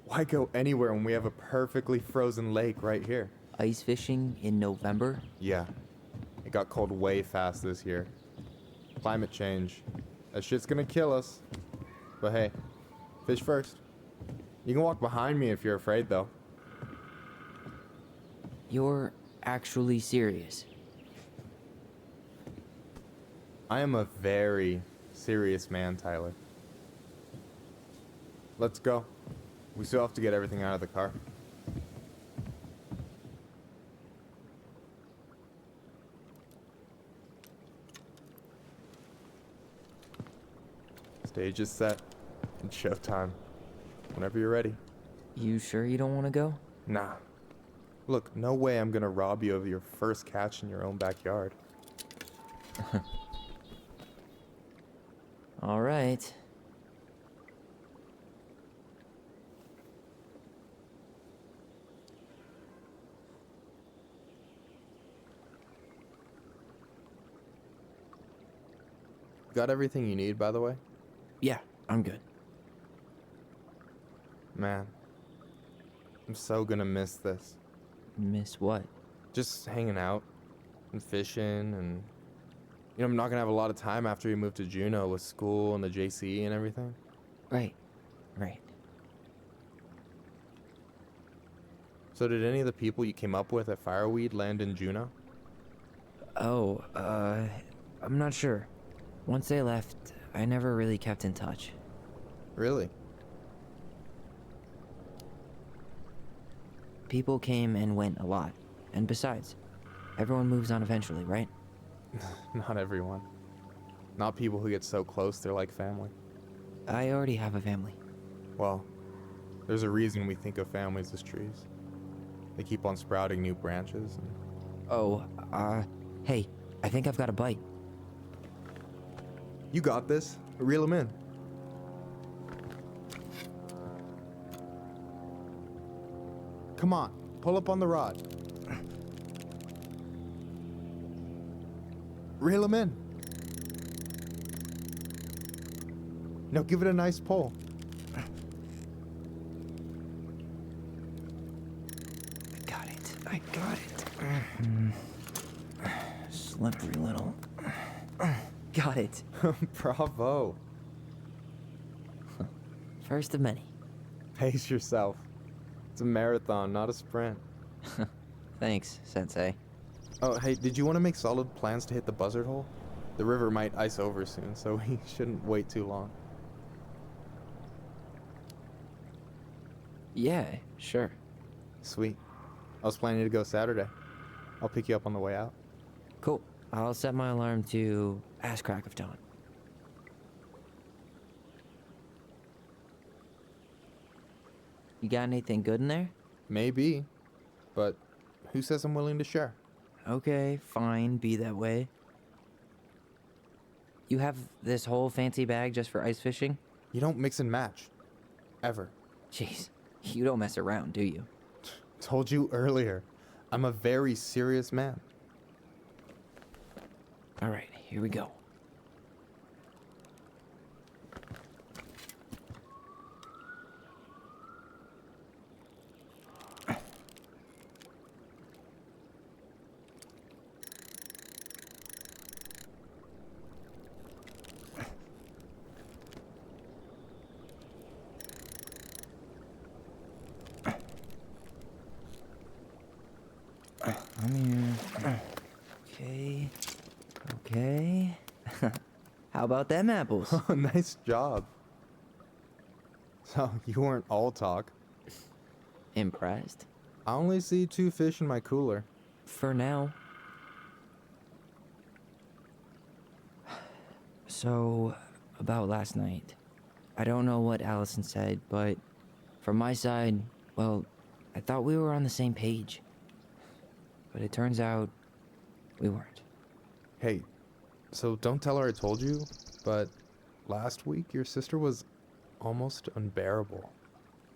Why go anywhere when we have a perfectly frozen lake right here? Ice fishing in November? Yeah. It got cold way fast this year. Climate change. That shit's gonna kill us. But hey, fish first. You can walk behind me if you're afraid, though. You're actually serious? I am a very serious man, Tyler. Let's go. We still have to get everything out of the car. Stage is set. It's showtime. Whenever you're ready. You sure you don't want to go? Nah. Look, no way I'm gonna rob you of your first catch in your own backyard. All right. Got everything you need, by the way? Yeah, I'm good. Man, I'm so gonna miss this. Miss what? Just hanging out and fishing and... You know, I'm not gonna have a lot of time after we move to Juneau with school and the JC and everything. Right. So did any of the people you came up with at Fireweed land in Juneau? Oh, I'm not sure. Once they left, I never really kept in touch. Really? People came and went a lot. And besides, everyone moves on eventually, right? Not everyone. Not people who get so close they're like family. I already have a family. Well, there's a reason we think of families as trees. They keep on sprouting new branches. Oh, hey, I think I've got a bite. You got this. Reel them in. Come on, pull up on the rod. Reel them in. Now give it a nice pull. I got it. Slippery little. Got it. Bravo. First of many. Pace yourself. It's a marathon, not a sprint. Thanks, Sensei. Oh, hey, did you want to make solid plans to hit the buzzard hole? The river might ice over soon, so we shouldn't wait too long. Yeah, sure. Sweet. I was planning to go Saturday. I'll pick you up on the way out. Cool. I'll set my alarm to ass crack of dawn. You got anything good in there? Maybe, but who says I'm willing to share? Okay, fine, be that way. You have this whole fancy bag just for ice fishing? You don't mix and match. Ever. Jeez, you don't mess around, do you? Told you earlier, I'm a very serious man. All right, here we go. I'm here. Okay. How about them apples? Nice job. So, you weren't all talk. Impressed? I only see 2 fish in my cooler. For now. So, about last night. I don't know what Allison said, but from my side, well, I thought we were on the same page. But it turns out we weren't. Hey, so don't tell her I told you, but last week your sister was almost unbearable.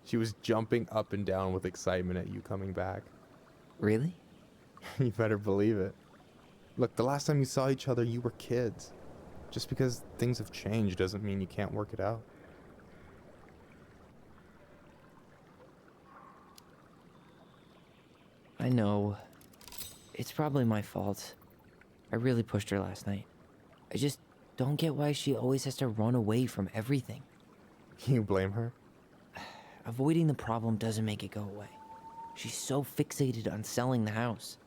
She was jumping up and down with excitement at you coming back. Really? You better believe it. Look, the last time you saw each other, you were kids. Just because things have changed doesn't mean you can't work it out. I know. It's probably my fault. I really pushed her last night. I just don't get why she always has to run away from everything. You blame her? Avoiding the problem doesn't make it go away. She's so fixated on selling the house.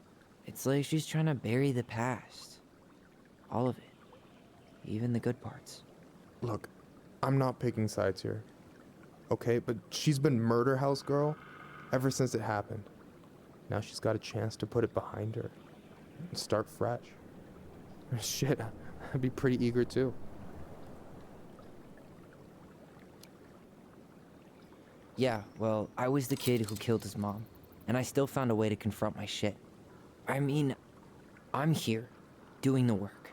It's like she's trying to bury the past. All of it. Even the good parts. Look, I'm not picking sides here. Okay, but she's been murder house girl ever since it happened. Now she's got a chance to put it behind her and start fresh. Shit, I'd be pretty eager too. Yeah, well, I was the kid who killed his mom, and I still found a way to confront my shit. I mean, I'm here, doing the work.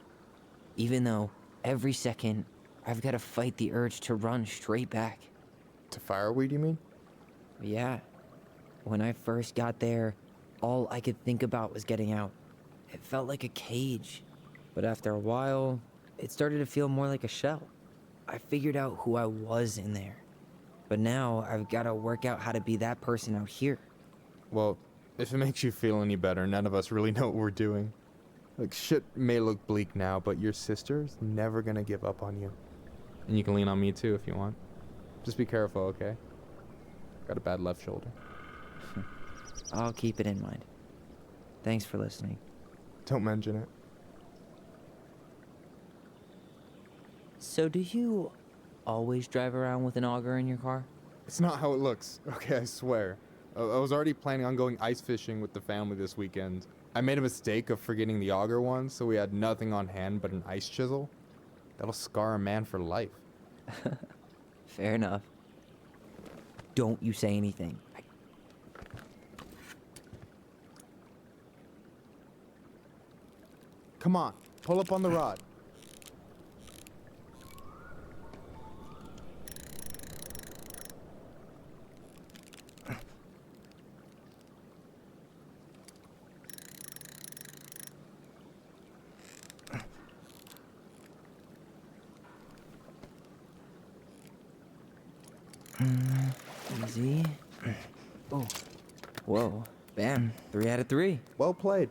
Even though, every second, I've got to fight the urge to run straight back. To Fireweed, you mean? Yeah. When I first got there, all I could think about was getting out. It felt like a cage. But after a while, it started to feel more like a shell. I figured out who I was in there. But now, I've got to work out how to be that person out here. Well, if it makes you feel any better, none of us really know what we're doing. Like, shit may look bleak now, but your sister's never gonna give up on you. And you can lean on me too if you want. Just be careful, okay? Got a bad left shoulder. I'll keep it in mind. Thanks for listening. Don't mention it. So do you always drive around with an auger in your car? It's not how it looks, okay, I swear. I was already planning on going ice fishing with the family this weekend. I made a mistake of forgetting the auger once, so we had nothing on hand but an ice chisel. That'll scar a man for life. Fair enough. Don't you say anything. Come on, pull up on the rod. Easy. Oh. Whoa. Bam. 3 out of 3. Well played.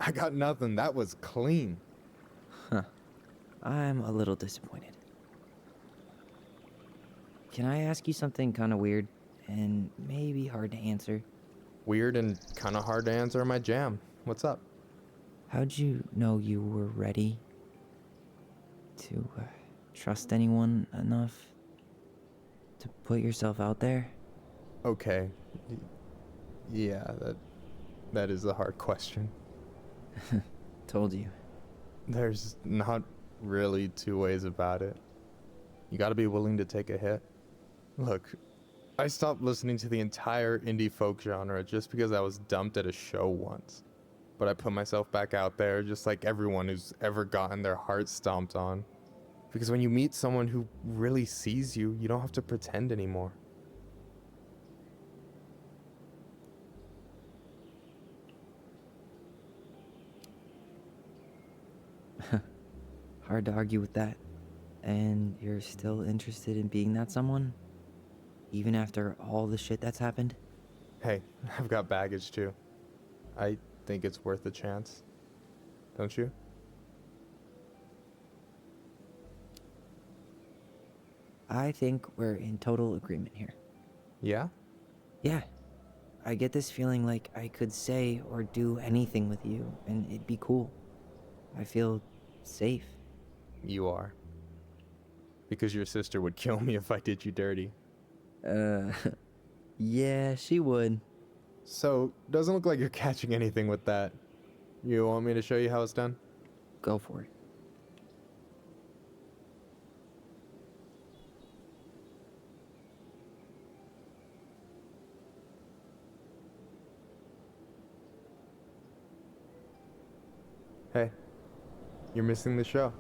I got nothing. That was clean. Huh. I'm a little disappointed. Can I ask you something kind of weird and maybe hard to answer? Weird and kind of hard to answer my jam. What's up? How'd you know you were ready to trust anyone enough to put yourself out there? Okay. Yeah, that is a hard question. Told you. There's not really two ways about it. You gotta be willing to take a hit. Look, I stopped listening to the entire indie folk genre just because I was dumped at a show once. But I put myself back out there just like everyone who's ever gotten their heart stomped on. Because when you meet someone who really sees you, you don't have to pretend anymore. Hard to argue with that. And you're still interested in being that someone? Even after all the shit that's happened? Hey, I've got baggage too. I think it's worth a chance. Don't you? I think we're in total agreement here. Yeah? Yeah. I get this feeling like I could say or do anything with you, and it'd be cool. I feel safe. You are. Because your sister would kill me if I did you dirty. Yeah, she would. So, doesn't look like you're catching anything with that. You want me to show you how it's done? Go for it. Hey, you're missing the show.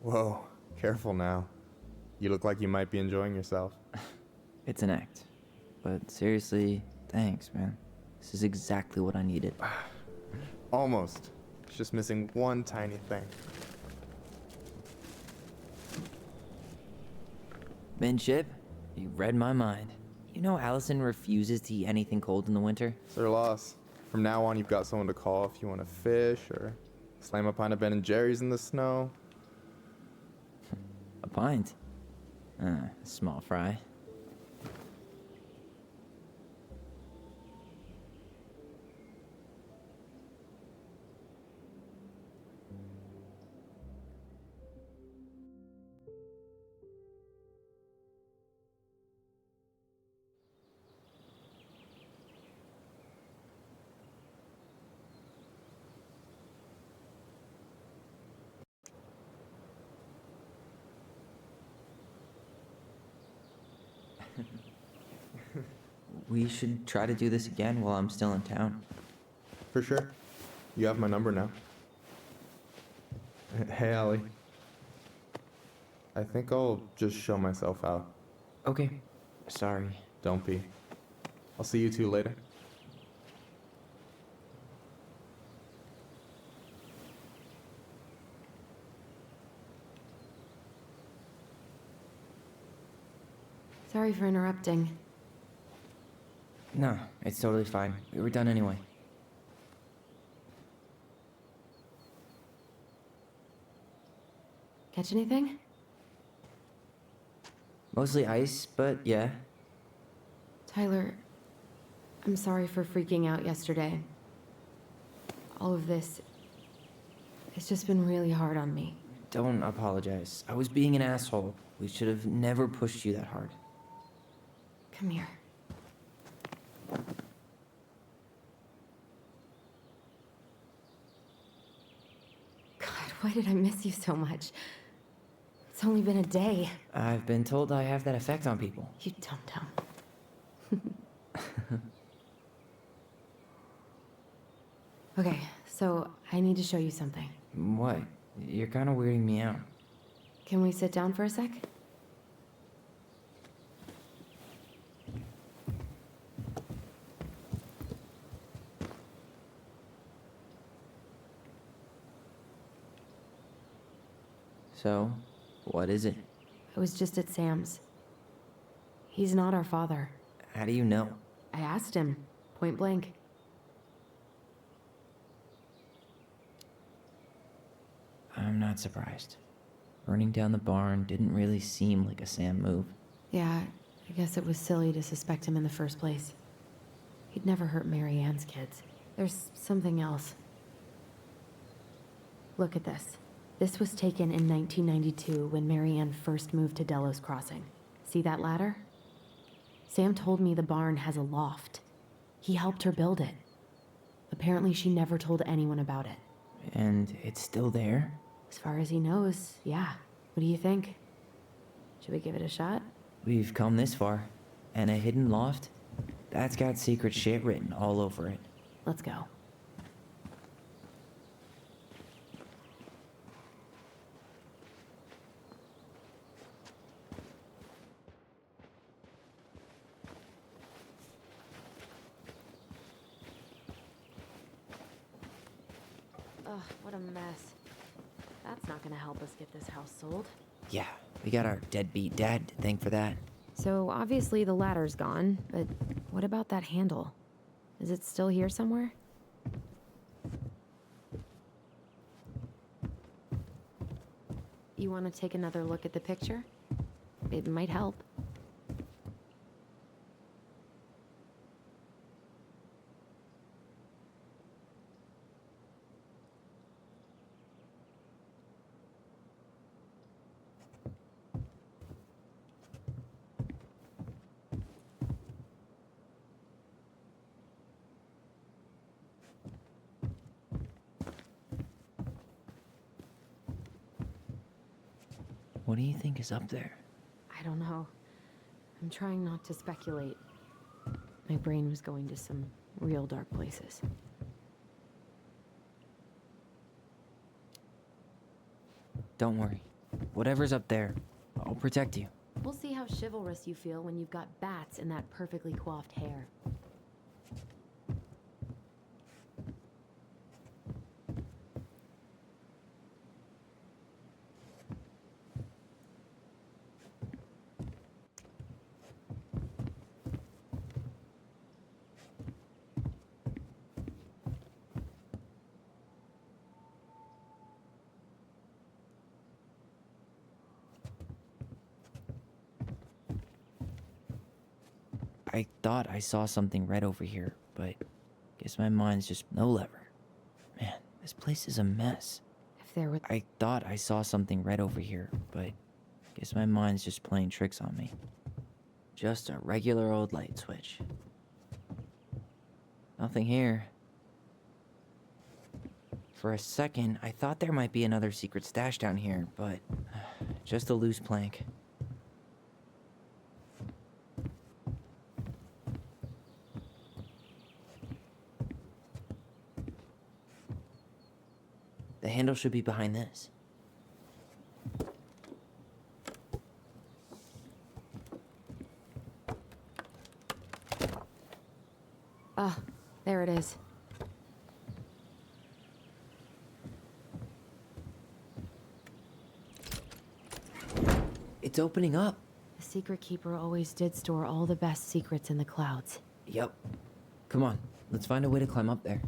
Whoa, careful now. You look like you might be enjoying yourself. It's an act. But seriously, thanks, man. This is exactly what I needed. Almost. It's just missing one tiny thing. Minship, you read my mind. You know Allison refuses to eat anything cold in the winter? It's their loss. From now on, you've got someone to call if you want to fish or slam a pint of Ben & Jerry's in the snow. A pint? Small fry. We should try to do this again while I'm still in town. For sure. You have my number now. Hey, Allie. I think I'll just show myself out. Okay. Sorry. Don't be. I'll see you two later. Sorry for interrupting. No, it's totally fine. We were done anyway. Catch anything? Mostly ice, but yeah. Tyler, I'm sorry for freaking out yesterday. All of this, it's just been really hard on me. Don't apologize. I was being an asshole. We should have never pushed you that hard. Come here. God, why did I miss you so much? It's only been a day. I've been told I have that effect on people. You dum-dum. Okay, so I need to show you something. What? You're kind of weirding me out. Can we sit down for a sec? So, what is it? I was just at Sam's. He's not our father. How do you know? I asked him, point blank. I'm not surprised. Burning down the barn didn't really seem like a Sam move. Yeah, I guess it was silly to suspect him in the first place. He'd never hurt Mary Ann's kids. There's something else. Look at this. This was taken in 1992 when Mary Ann first moved to Delos Crossing. See that ladder? Sam told me the barn has a loft. He helped her build it. Apparently she never told anyone about it. And it's still there? As far as he knows, yeah. What do you think? Should we give it a shot? We've come this far. And a hidden loft? That's got secret shit written all over it. Let's go. Ugh, what a mess. That's not gonna help us get this house sold. Yeah, we got our deadbeat dad to thank for that. So obviously the ladder's gone, but what about that handle? Is it still here somewhere? You want to take another look at the picture? It might help. What do you think is up there? I don't know. I'm trying not to speculate. My brain was going to some real dark places. Don't worry. Whatever's up there, I'll protect you. We'll see how chivalrous you feel when you've got bats in that perfectly coiffed hair. I thought I saw something red over here, but guess my mind's just no lever. Man, this place is a mess. If there were... I thought I saw something red over here, but guess my mind's just playing tricks on me. Just a regular old light switch. Nothing here. For a second, I thought there might be another secret stash down here, but just a loose plank. The handle should be behind this. Ah, there it is. It's opening up. The Secret Keeper always did store all the best secrets in the clouds. Yep. Come on, let's find a way to climb up there.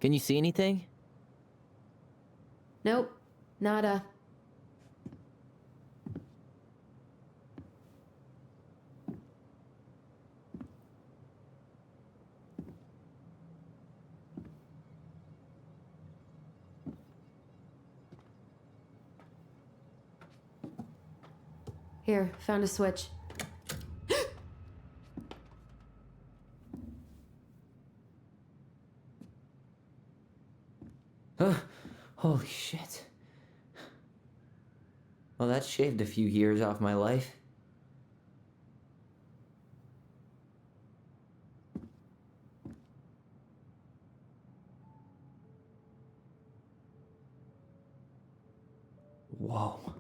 Can you see anything? Nope, nada. Here, found a switch. Holy shit. Well, that shaved a few years off my life. Whoa.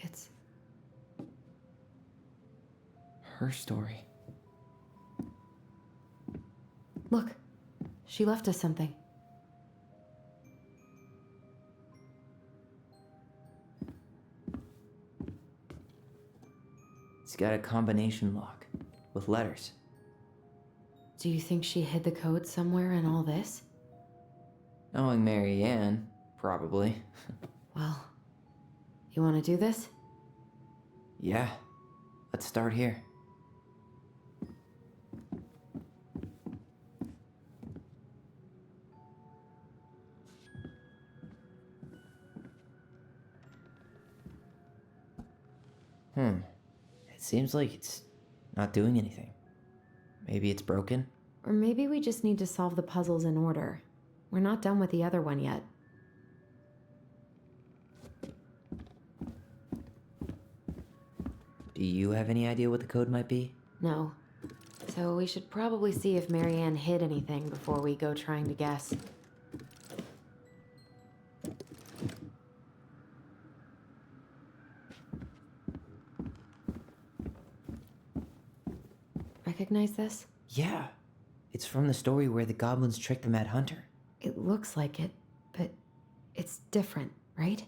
It's her story. Look, she left us something. It's got a combination lock with letters. Do you think she hid the code somewhere in all this? Knowing Mary Ann, probably. Well, you want to do this? Yeah, let's start here. It seems like it's not doing anything. Maybe it's broken? Or maybe we just need to solve the puzzles in order. We're not done with the other one yet. Do you have any idea what the code might be? No. So we should probably see if Mary Ann hid anything before we go trying to guess. Recognize this? Yeah. It's from the story where the goblins tricked the Mad Hunter. It looks like it, but it's different, right?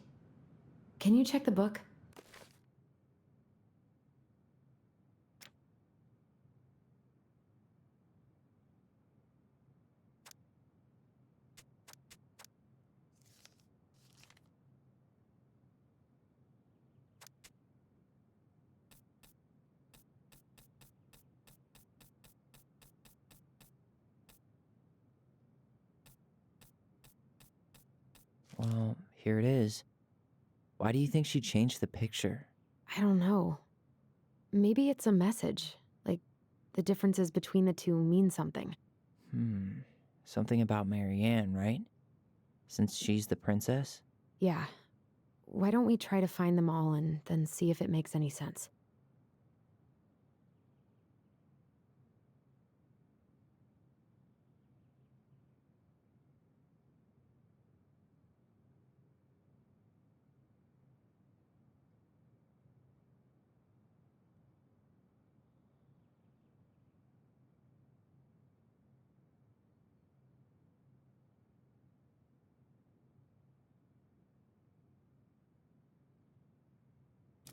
Can you check the book? here it is. Why do you think she changed the picture? I don't know. Maybe it's a message. Like, the differences between the two mean something. Something about Marianne, right? Since she's the princess? Yeah. Why don't we try to find them all and then see if it makes any sense?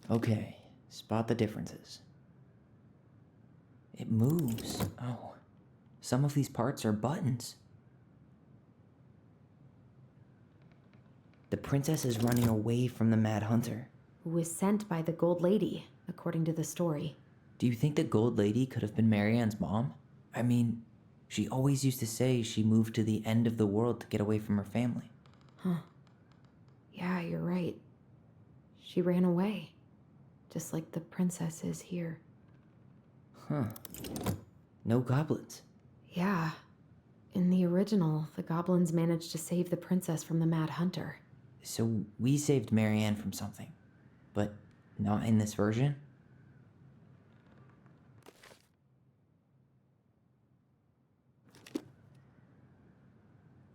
Okay, spot the differences. It moves. Oh, some of these parts are buttons. The princess is running away from the Mad Hunter. Who was sent by the Gold Lady, according to the story. Do you think the Gold Lady could have been Marianne's mom? I mean, she always used to say she moved to the end of the world to get away from her family. Huh. Yeah, you're right. She ran away. Just like the princess is here. Huh. No goblins. Yeah. In the original, the goblins managed to save the princess from the Mad Hunter. So we saved Marianne from something, but not in this version?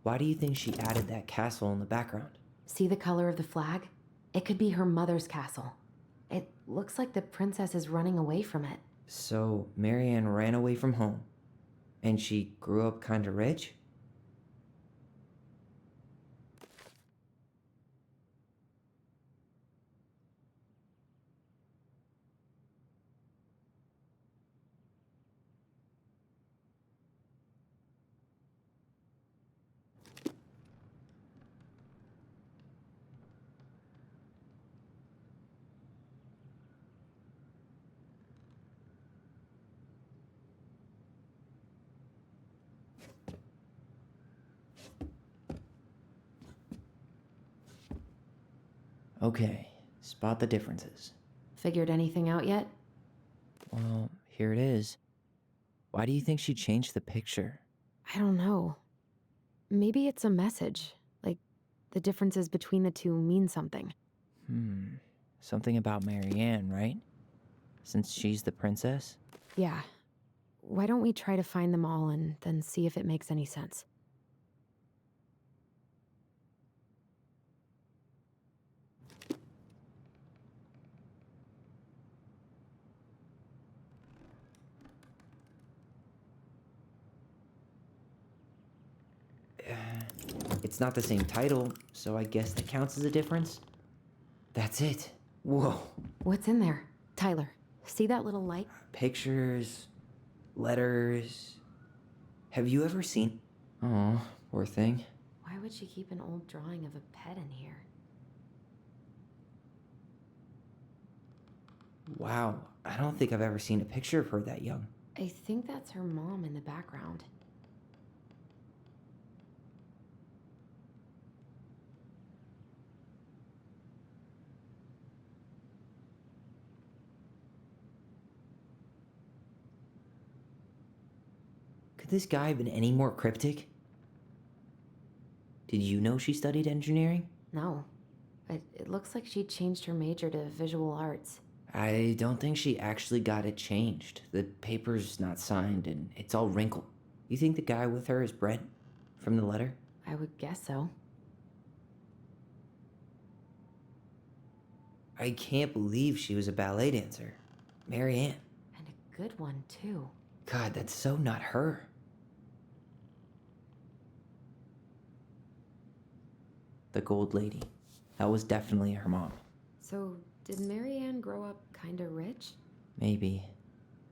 Why do you think she added that castle in the background? See the color of the flag? It could be her mother's castle. It looks like the princess is running away from it. So Marianne ran away from home, and she grew up kinda rich? Okay, spot the differences. Figured anything out yet? Well, here it is. Why do you think she changed the picture? I don't know. Maybe it's a message. Like, the differences between the two mean something. Something about Marianne, right? Since she's the princess? Yeah. Why don't we try to find them all and then see if it makes any sense? It's not the same title, so I guess that counts as a difference? That's it. Whoa. What's in there? Tyler, see that little light? Pictures, letters. Have you ever seen? Oh, poor thing. Why would she keep an old drawing of a pet in here? Wow, I don't think I've ever seen a picture of her that young. I think that's her mom in the background. Could this guy have been any more cryptic? Did you know she studied engineering? No. It looks like she changed her major to visual arts. I don't think she actually got it changed. The paper's not signed and it's all wrinkled. You think the guy with her is Brent? From the letter? I would guess so. I can't believe she was a ballet dancer. Marianne. And a good one, too. God, that's so not her. The Gold Lady. That was definitely her mom. So, did Marianne grow up kinda rich? Maybe.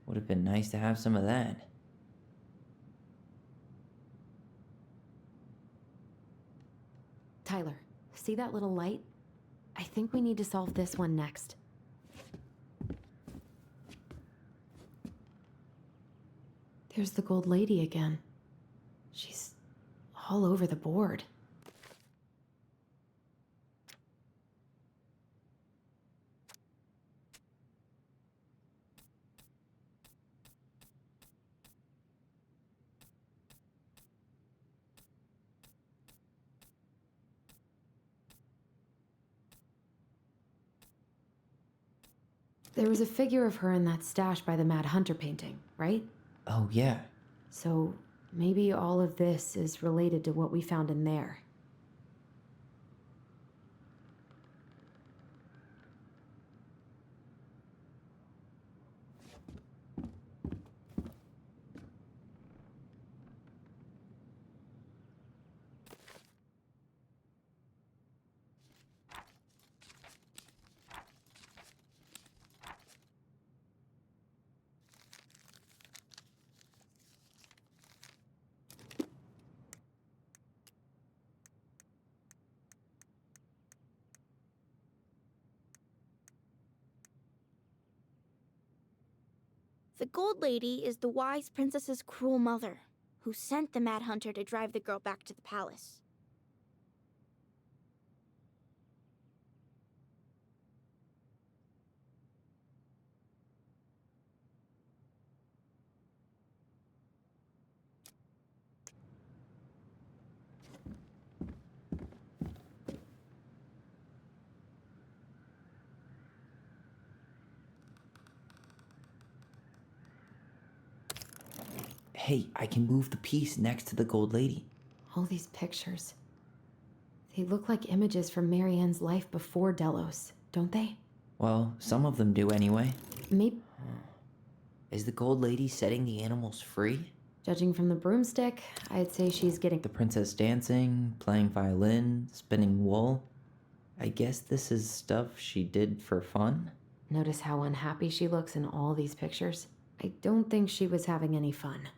Would have been nice to have some of that. Tyler, see that little light? I think we need to solve this one next. There's the Gold Lady again. She's all over the board. There was a figure of her in that stash by the Mad Hunter painting, right? Oh, yeah. So maybe all of this is related to what we found in there. The Gold Lady is the wise princess's cruel mother, who sent the Mad Hunter to drive the girl back to the palace. Hey, I can move the piece next to the Gold Lady. All these pictures. They look like images from Marianne's life before Delos, don't they? Well, some of them do anyway. Maybe. Is the Gold Lady setting the animals free? Judging from the broomstick, I'd say she's getting. The princess dancing, playing violin, spinning wool. I guess this is stuff she did for fun? Notice how unhappy she looks in all these pictures? I don't think she was having any fun.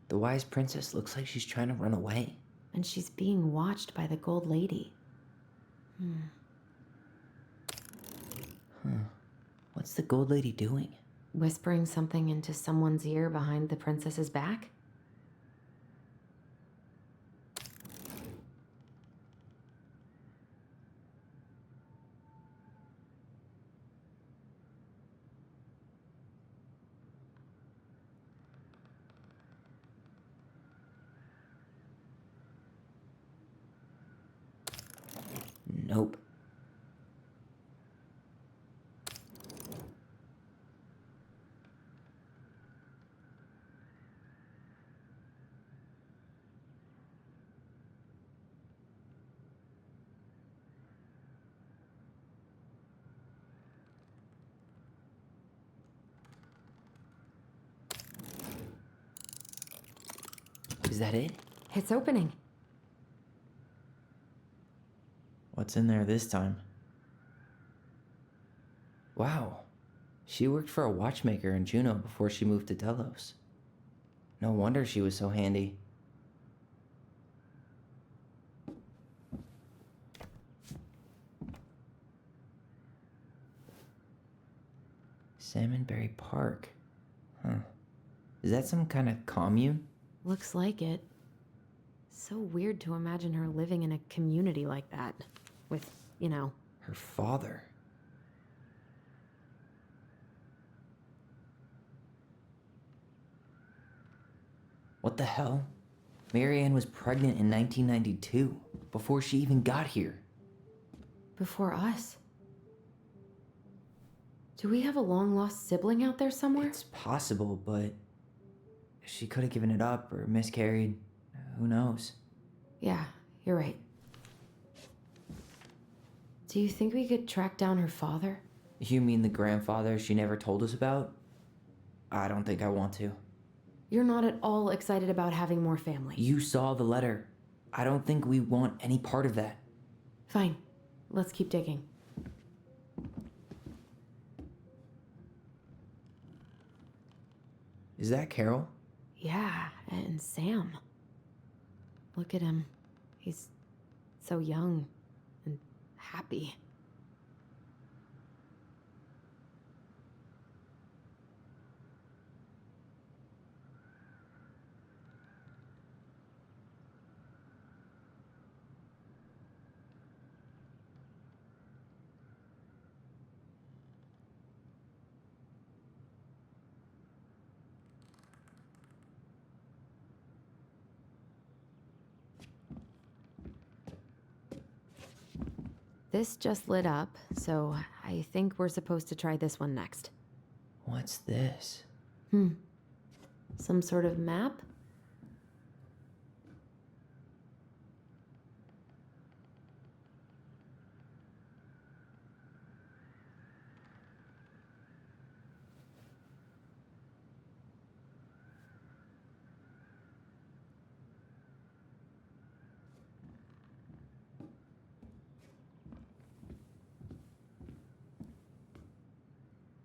The wise princess looks like she's trying to run away. And she's being watched by the Gold Lady. What's the Gold Lady doing? Whispering something into someone's ear behind the princess's back? Nope. Is that it? It's opening. What's in there this time? Wow. She worked for a watchmaker in Juneau before she moved to Delos. No wonder she was so handy. Salmonberry Park. Huh. Is that some kind of commune? Looks like it. So weird to imagine her living in a community like that. With, Her father. What the hell? Marianne was pregnant in 1992, before she even got here. Before us. Do we have a long-lost sibling out there somewhere? It's possible, but she could have given it up or miscarried. Who knows? Yeah, you're right. Do you think we could track down her father? You mean the grandfather she never told us about? I don't think I want to. You're not at all excited about having more family. You saw the letter. I don't think we want any part of that. Fine. Let's keep digging. Is that Carol? Yeah, and Sam. Look at him. He's so young and happy. This just lit up, so I think we're supposed to try this one next. What's this? Some sort of map?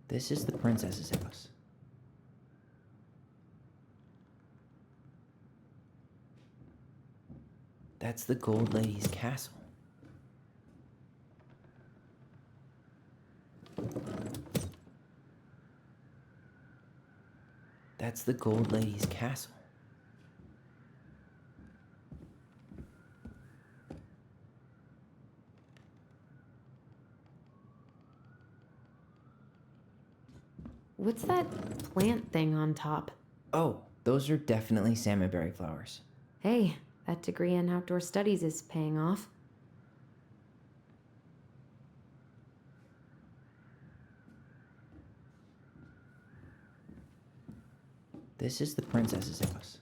This is the princess's house. That's the Gold Lady's castle. That's the Gold Lady's castle. What's that plant thing on top? Oh, those are definitely salmonberry flowers. Hey, that degree in outdoor studies is paying off. This is the princess's house.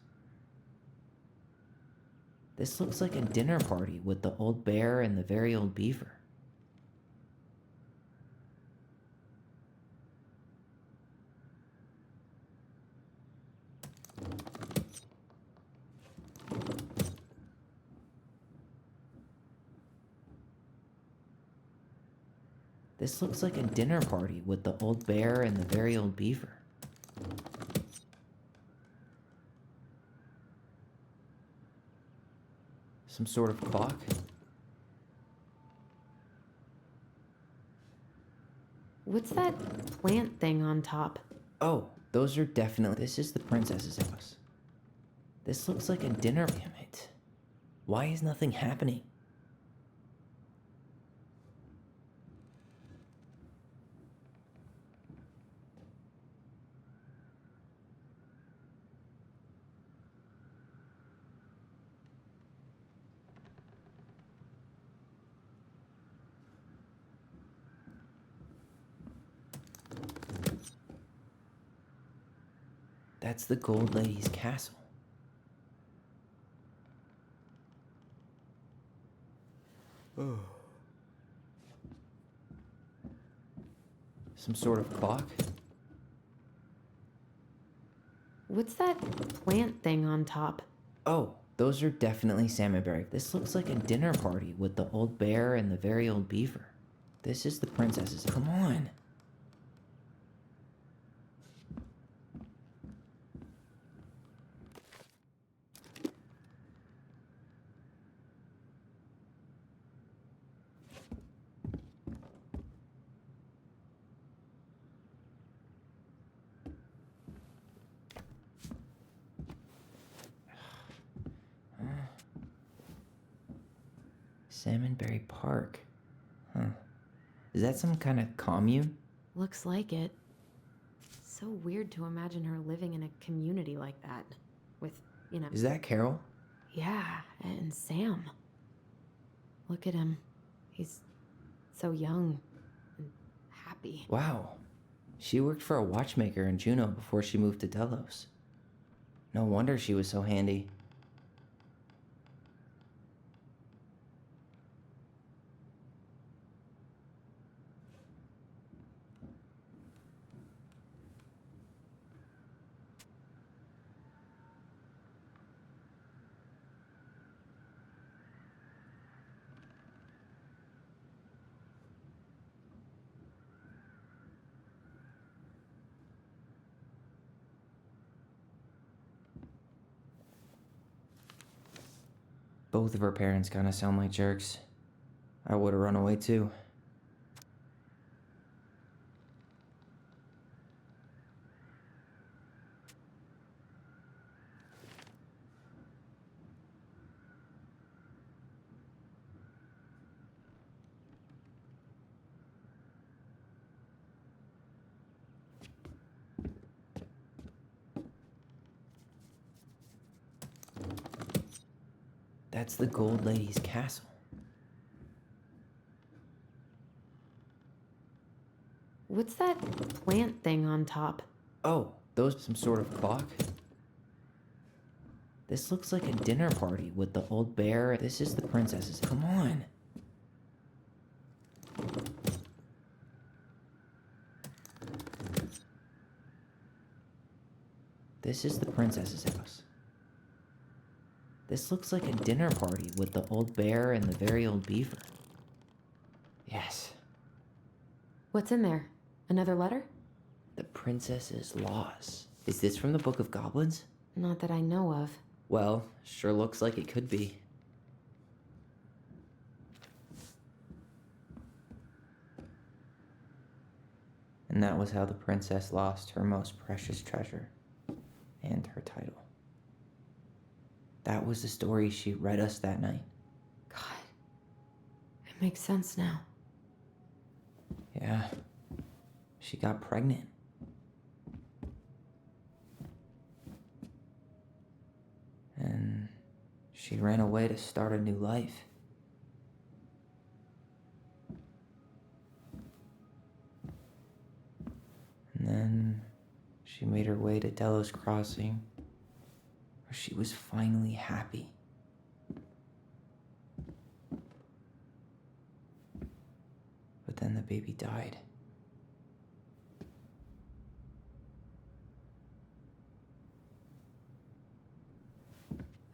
This looks like a dinner party with the old bear and the very old beaver. This looks like a dinner party with the old bear and the very old beaver. Some sort of clock? What's that plant thing on top? Oh, those are definitely... This is the princess's house. This looks like a dinner... Damn it. Why is nothing happening? That's the Gold Lady's castle. Some sort of clock? What's that plant thing on top? Oh, those are definitely salmonberry. This looks like a dinner party with the old bear and the very old beaver. This is the princess's... Come on. Salmonberry Park. Huh. Is that some kind of commune? Looks like it. So weird to imagine her living in a community like that. With, you know... Is that Carol? Yeah, and Sam. Look at him. He's so young and happy. Wow. She worked for a watchmaker in Juneau before she moved to Delos. No wonder she was so handy. Both of her parents kind of sound like jerks. I would have run away too. That's the Gold Lady's castle. What's that plant thing on top? Oh, those some sort of clock? This looks like a dinner party with the old bear. This is the princess's. Come on. This is the princess's house. This looks like a dinner party with the old bear and the very old beaver. Yes. What's in there? Another letter? The princess's loss. Is this from the Book of Goblins? Not that I know of. Well, sure looks like it could be. And that was how the princess lost her most precious treasure and her title. That was the story she read us that night. God. It makes sense now. Yeah. She got pregnant. And she ran away to start a new life. And then she made her way to Delos Crossing, where she was finally happy. But then the baby died.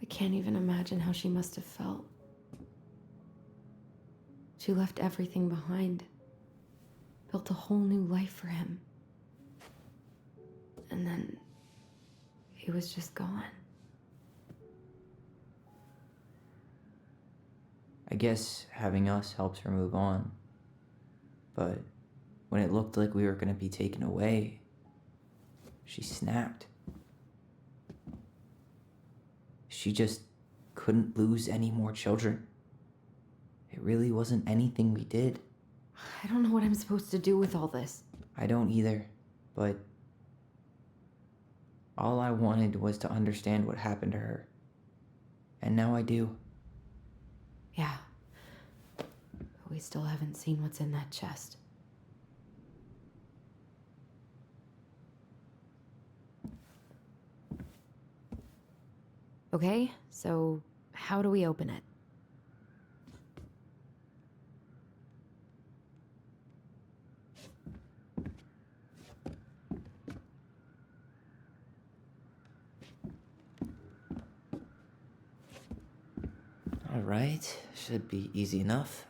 I can't even imagine how she must have felt. She left everything behind, built a whole new life for him. And then he was just gone. I guess having us helped her move on. But when it looked like we were going to be taken away, she snapped. She just couldn't lose any more children. It really wasn't anything we did. I don't know what I'm supposed to do with all this. I don't either, but all I wanted was to understand what happened to her. And now I do. Yeah. But we still haven't seen what's in that chest. Okay, so how do we open it? All right, should be easy enough.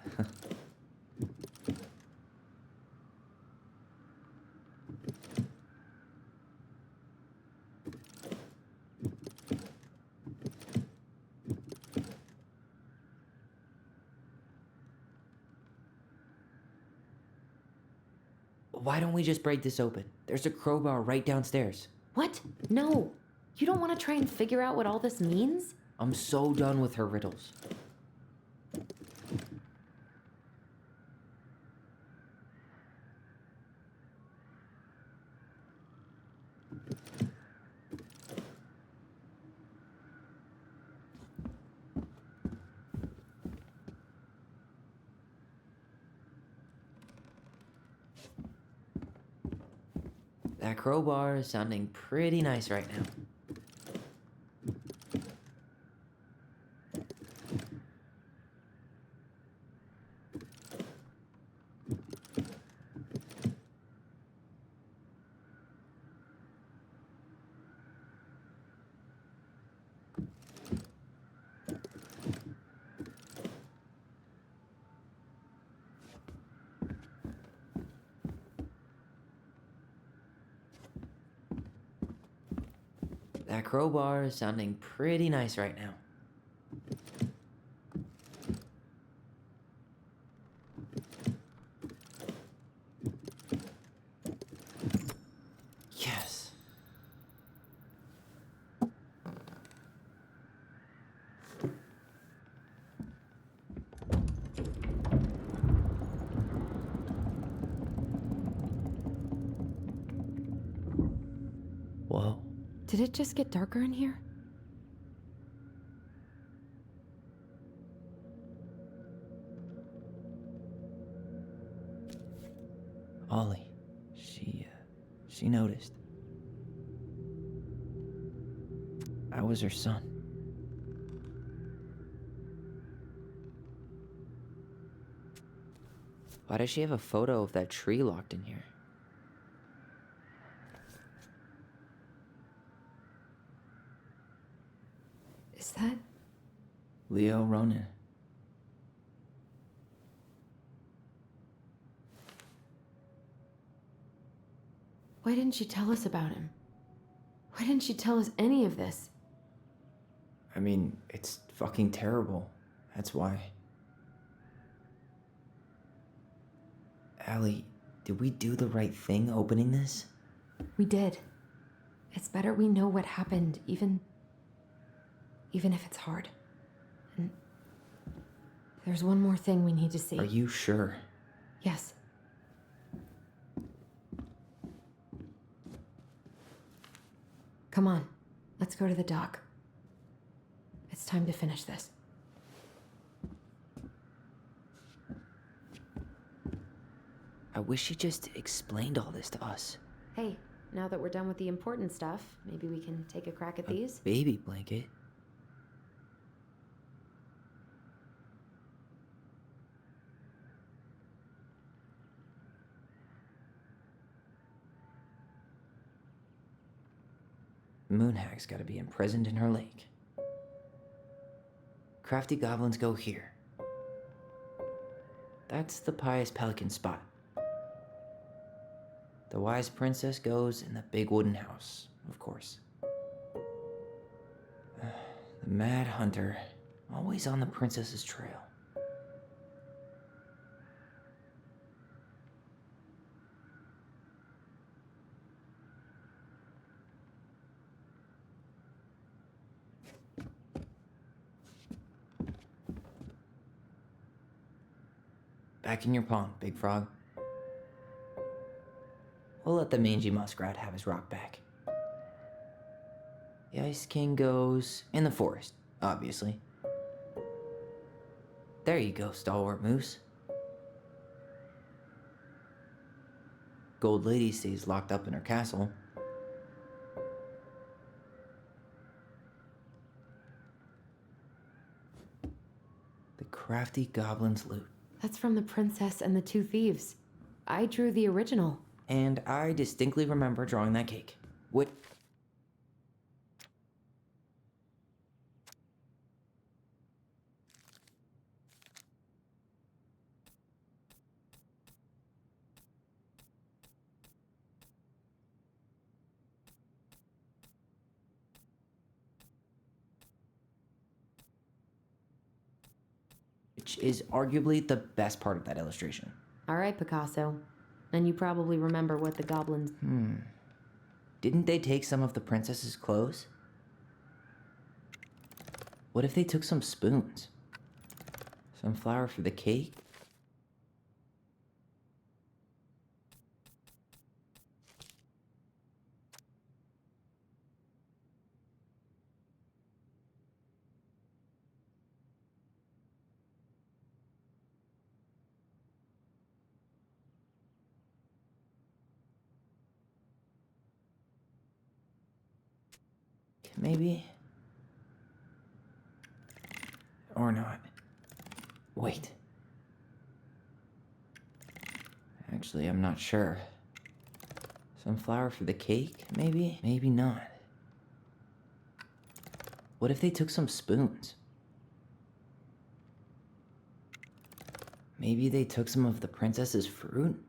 Why don't we just break this open? There's a crowbar right downstairs. What? No. You don't want to try and figure out what all this means? I'm so done with her riddles. That crowbar is sounding pretty nice right now. That crowbar is sounding pretty nice right now. Yes. Whoa. Did it just get darker in here? Ollie, She noticed. I was her son. Why does she have a photo of that tree locked in here? Is that? Leo Ronan. Why didn't she tell us about him? Why didn't she tell us any of this? I mean, it's fucking terrible. That's why. Allie, did we do the right thing opening this? We did. It's better we know what happened, even if it's hard. And there's one more thing we need to see. Are you sure? Yes. Come on, let's go to the dock. It's time to finish this. I wish she just explained all this to us. Hey, now that we're done with the important stuff, maybe we can take a crack at these? Baby blanket? Moonhag's gotta be imprisoned in her lake. Crafty goblins go here. That's the pious pelican spot. The wise princess goes in the big wooden house, of course. The mad hunter, always on the princess's trail. Back in your pond, Big Frog. We'll let the mangy muskrat have his rock back. The Ice King goes in the forest, obviously. There you go, stalwart moose. Gold Lady stays locked up in her castle. The crafty goblin's loot. That's from the princess and the two thieves. I drew the original. And I distinctly remember drawing that cake. What? Which is arguably the best part of that illustration. All right, Picasso. And you probably remember what the goblins... Didn't they take some of the princess's clothes? What if they took some spoons? Some flour for the cake? Maybe. Or not. Wait. Actually, I'm not sure. Some flour for the cake, maybe? Maybe not. What if they took some spoons? Maybe they took some of the princess's fruit?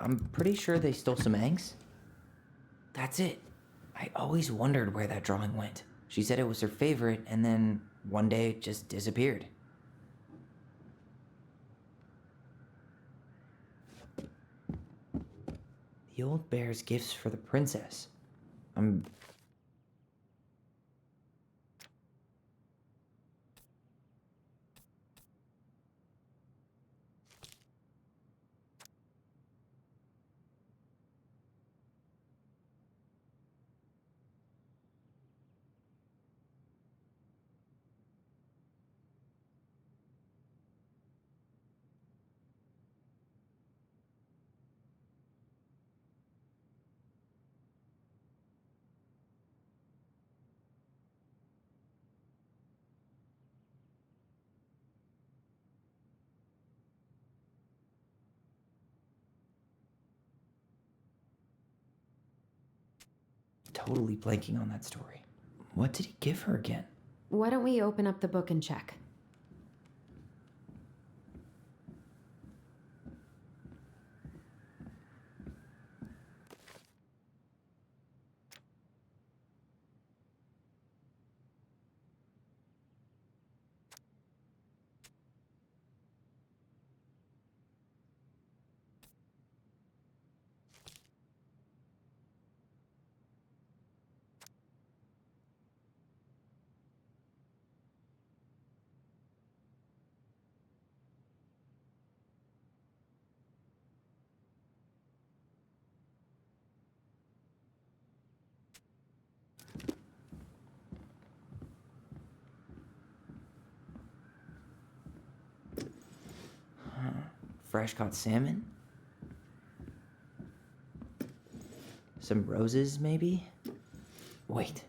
I'm pretty sure they stole some eggs. That's it. I always wondered where that drawing went. She said it was her favorite, and then one day it just disappeared. The old bear's gifts for the princess. totally blanking on that story. What did he give her again? Why don't we open up the book and check? Fresh caught salmon? Some roses, maybe? Wait.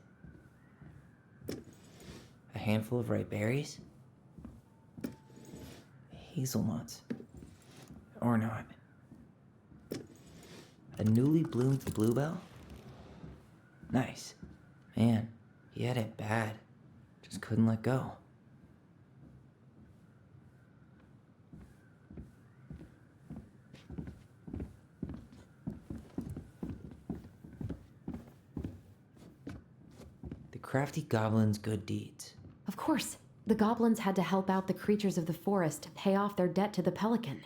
A handful of ripe berries? Hazelnuts. Or not. A newly bloomed bluebell? Nice. Man, he had it bad. Just couldn't let go. Crafty goblins' good deeds. Of course. The goblins had to help out the creatures of the forest to pay off their debt to the pelican.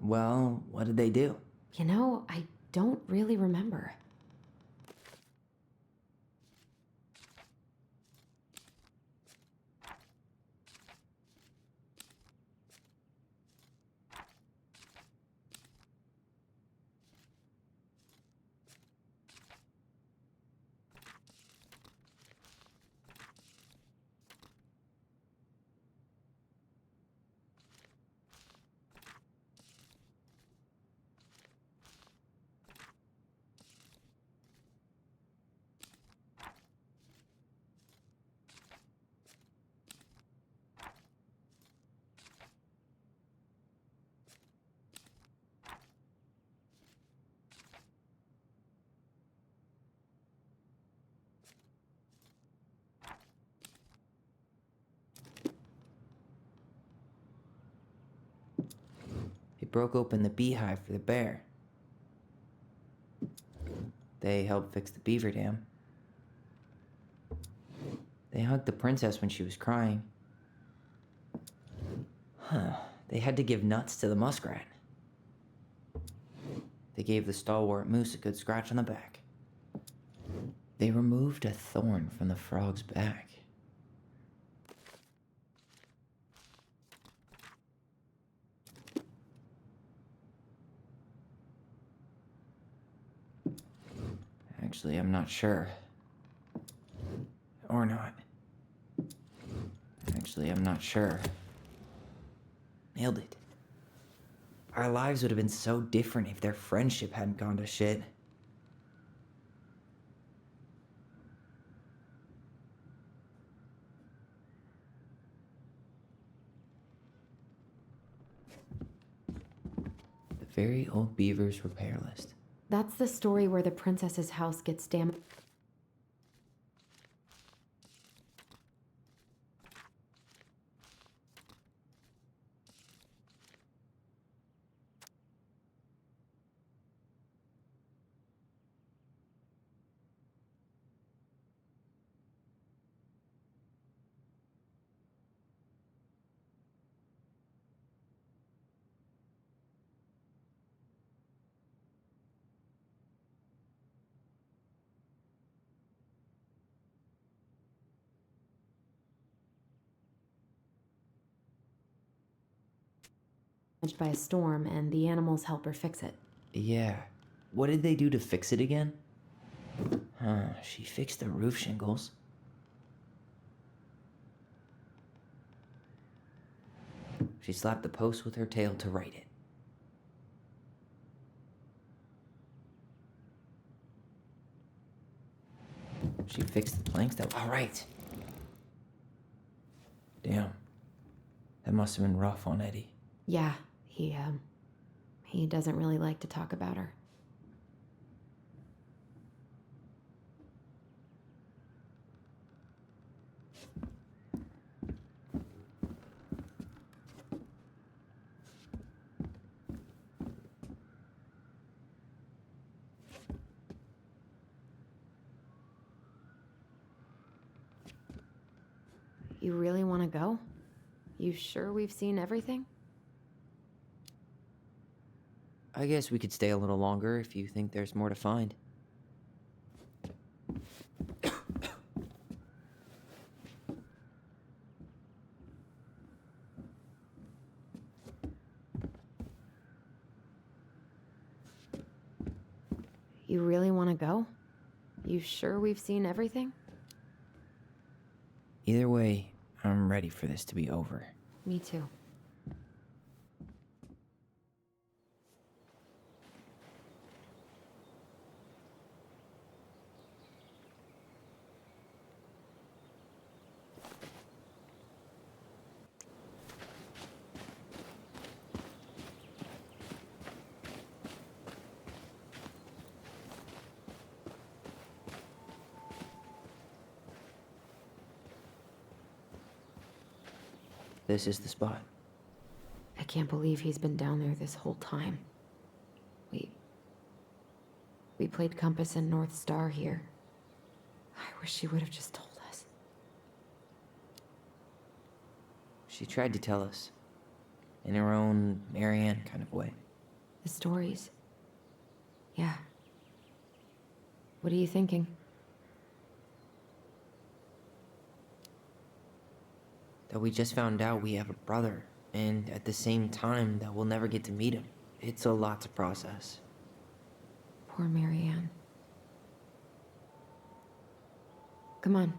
Well, what did they do? You know, I don't really remember. They broke open the beehive for the bear. They helped fix the beaver dam. They hugged the princess when she was crying. They had to give nuts to the muskrat. They gave the stalwart moose a good scratch on the back. They removed a thorn from the frog's back. Actually, I'm not sure. Or not. Actually, I'm not sure. Nailed it. Our lives would have been so different if their friendship hadn't gone to shit. The very old beaver's repair list. That's the story where the princess's house gets damaged. By a storm, and the animals help her fix it. Yeah. What did they do to fix it again? She fixed the roof shingles. She slapped the post with her tail to right it. She fixed the planks that... All right. Damn. That must have been rough on Eddie. Yeah, he doesn't really like to talk about her. You really want to go? You sure we've seen everything? I guess we could stay a little longer if you think there's more to find. You really want to go? You sure we've seen everything? Either way, I'm ready for this to be over. Me too. This is the spot. I can't believe he's been down there this whole time. We played Compass and North Star here. I wish she would have just told us. She tried to tell us. In her own Marianne kind of way. The stories. Yeah. What are you thinking? That we just found out we have a brother, and at the same time that we'll never get to meet him. It's a lot to process. Poor Marianne. Come on.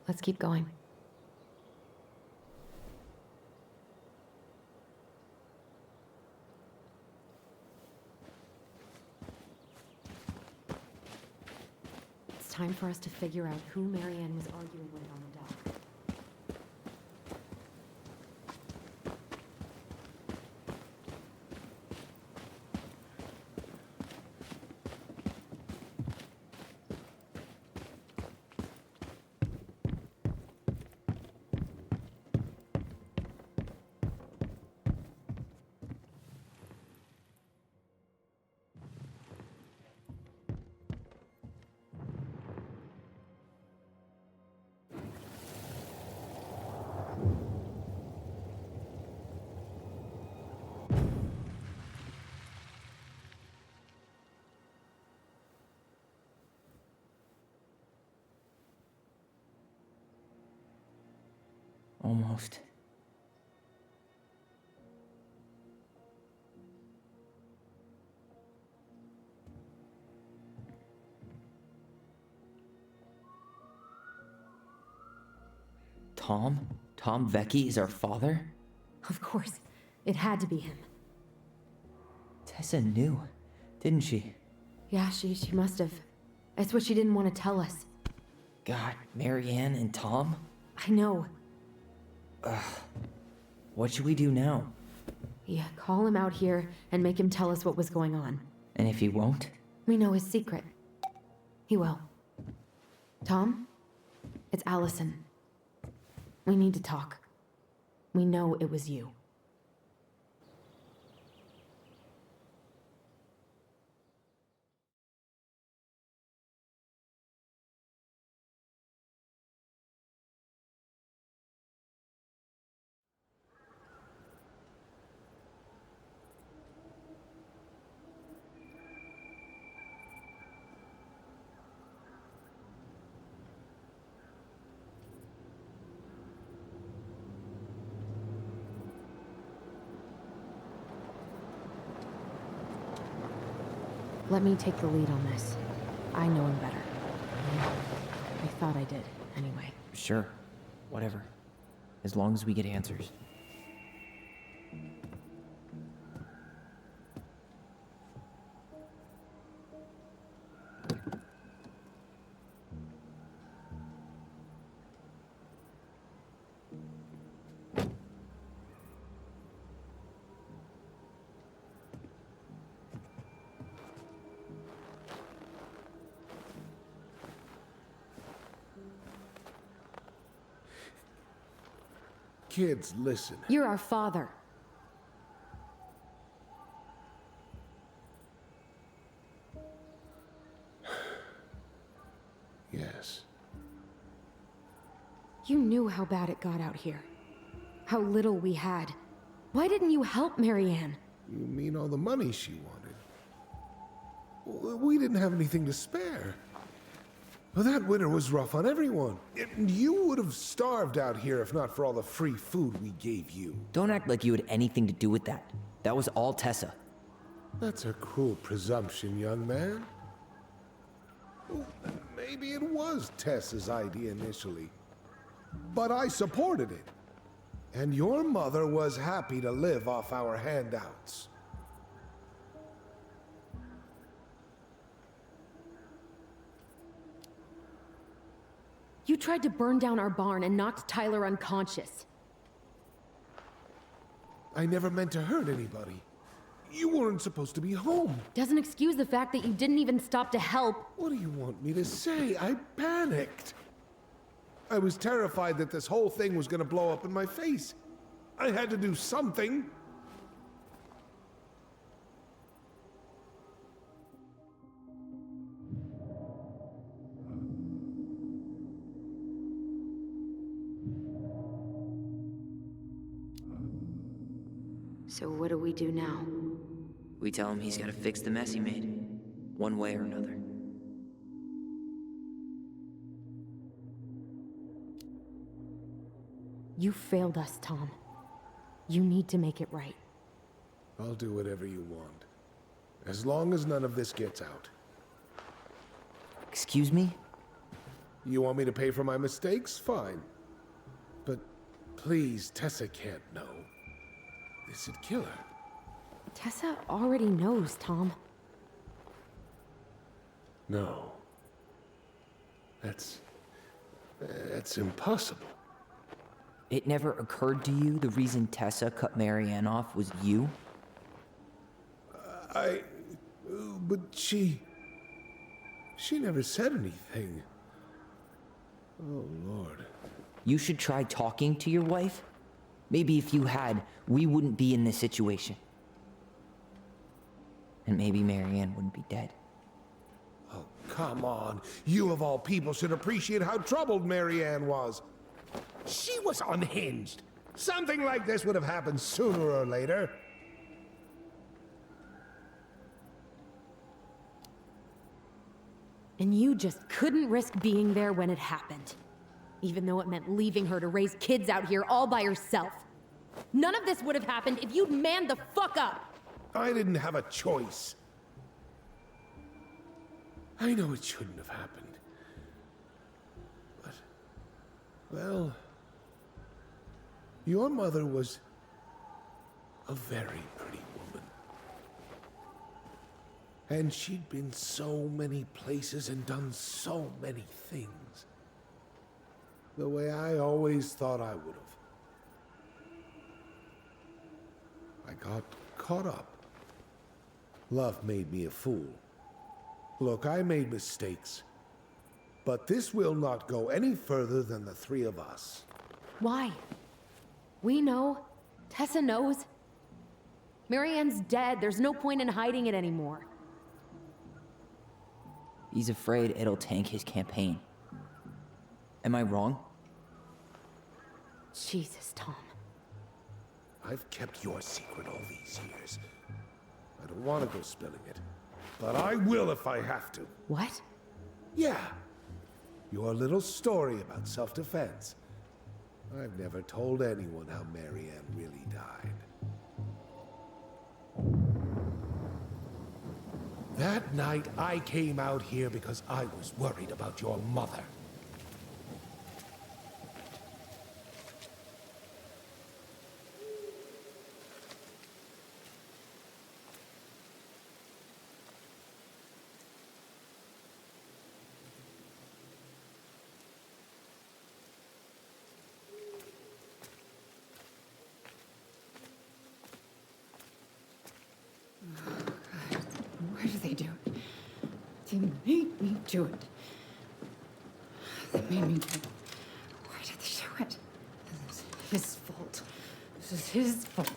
Let's keep going. It's time for us to figure out who Marianne was arguing with on the dock. Almost. Tom? Tom Vecchi is our father? Of course. It had to be him. Tessa knew, didn't she? Yeah, she must have. That's what she didn't want to tell us. God, Marianne and Tom? I know. Ugh. What should we do now? Yeah, call him out here and make him tell us what was going on. And if he won't? We know his secret. He will. Tom? It's Allison. We need to talk. We know it was you. Let me take the lead on this. I know him better. I thought I did, anyway. Sure. Whatever. As long as we get answers. Kids, listen. You're our father. Yes. You knew how bad it got out here. How little we had. Why didn't you help Marianne? You mean all the money she wanted? We didn't have anything to spare. Well, that winter was rough on everyone. You would have starved out here if not for all the free food we gave you. Don't act like you had anything to do with that. That was all Tessa. That's a cruel presumption, young man. Well, maybe it was Tessa's idea initially, but I supported it. And your mother was happy to live off our handouts. You tried to burn down our barn and knocked Tyler unconscious. I never meant to hurt anybody. You weren't supposed to be home. Doesn't excuse the fact that you didn't even stop to help. What do you want me to say? I panicked. I was terrified that this whole thing was gonna blow up in my face. I had to do something. So what do we do now? We tell him he's gotta fix the mess he made, one way or another. You failed us, Tom. You need to make it right. I'll do whatever you want. As long as none of this gets out. Excuse me? You want me to pay for my mistakes? Fine. But please, Tessa can't know. This would kill her. Tessa already knows, Tom. No. That's impossible. It never occurred to you the reason Tessa cut Marianne off was you? But she never said anything. Oh, Lord. You should try talking to your wife. Maybe if you had, we wouldn't be in this situation. And maybe Marianne wouldn't be dead. Oh, come on. You of all people should appreciate how troubled Marianne was. She was unhinged. Something like this would have happened sooner or later. And you just couldn't risk being there when it happened. Even though it meant leaving her to raise kids out here all by herself. None of this would have happened if you'd manned the fuck up! I didn't have a choice. I know it shouldn't have happened. But, well, your mother was a very pretty woman. And she'd been so many places and done so many things. The way I always thought I would have. I got caught up. Love made me a fool. Look, I made mistakes. But this will not go any further than the three of us. Why? We know. Tessa knows. Marianne's dead. There's no point in hiding it anymore. He's afraid it'll tank his campaign. Am I wrong? Jesus, Tom. I've kept your secret all these years. I don't want to go spilling it. But I will if I have to. What? Yeah. Your little story about self-defense. I've never told anyone how Marianne really died. That night, I came out here because I was worried about your mother. Why do they do it? They made me do it. They made me do it. Why did they do it? This is his fault. This is his fault.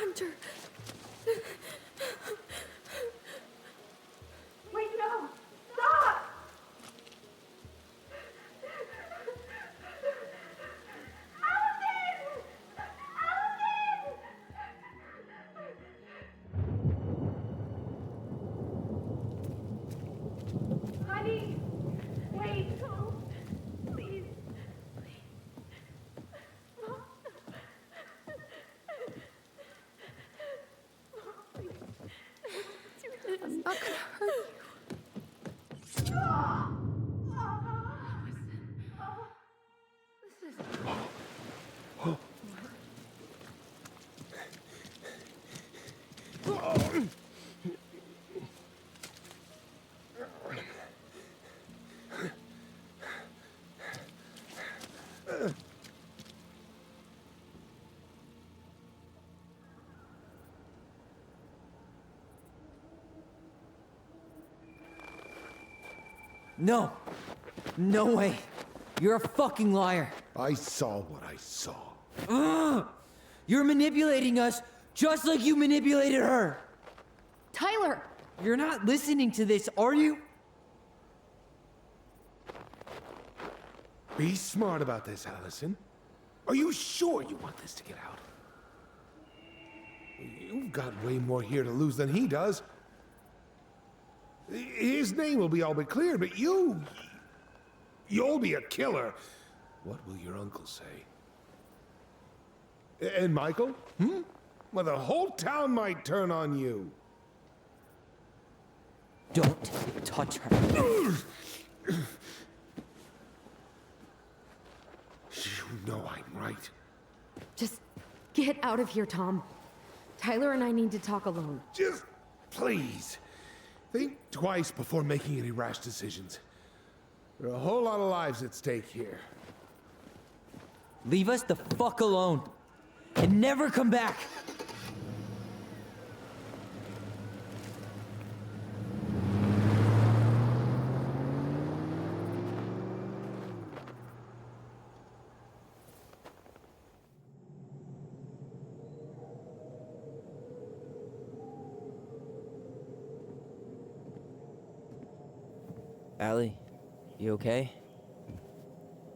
Hunter! Wait, no! Stop! Allison! Allison! Honey! Wait! No. Please. I'm not gonna hurt you. No! No way! You're a fucking liar! I saw what I saw. Ugh! You're manipulating us just like you manipulated her! Tyler! You're not listening to this, are you? Be smart about this, Allison. Are you sure you want this to get out? You've got way more here to lose than he does. His name will be all but clear, but you'll be a killer. What will your uncle say? And Michael? Well, the whole town might turn on you. Don't touch her. You know I'm right. Just get out of here, Tom. Tyler and I need to talk alone. Just please. Think twice before making any rash decisions. There are a whole lot of lives at stake here. Leave us the fuck alone. And never come back. Allie, you okay?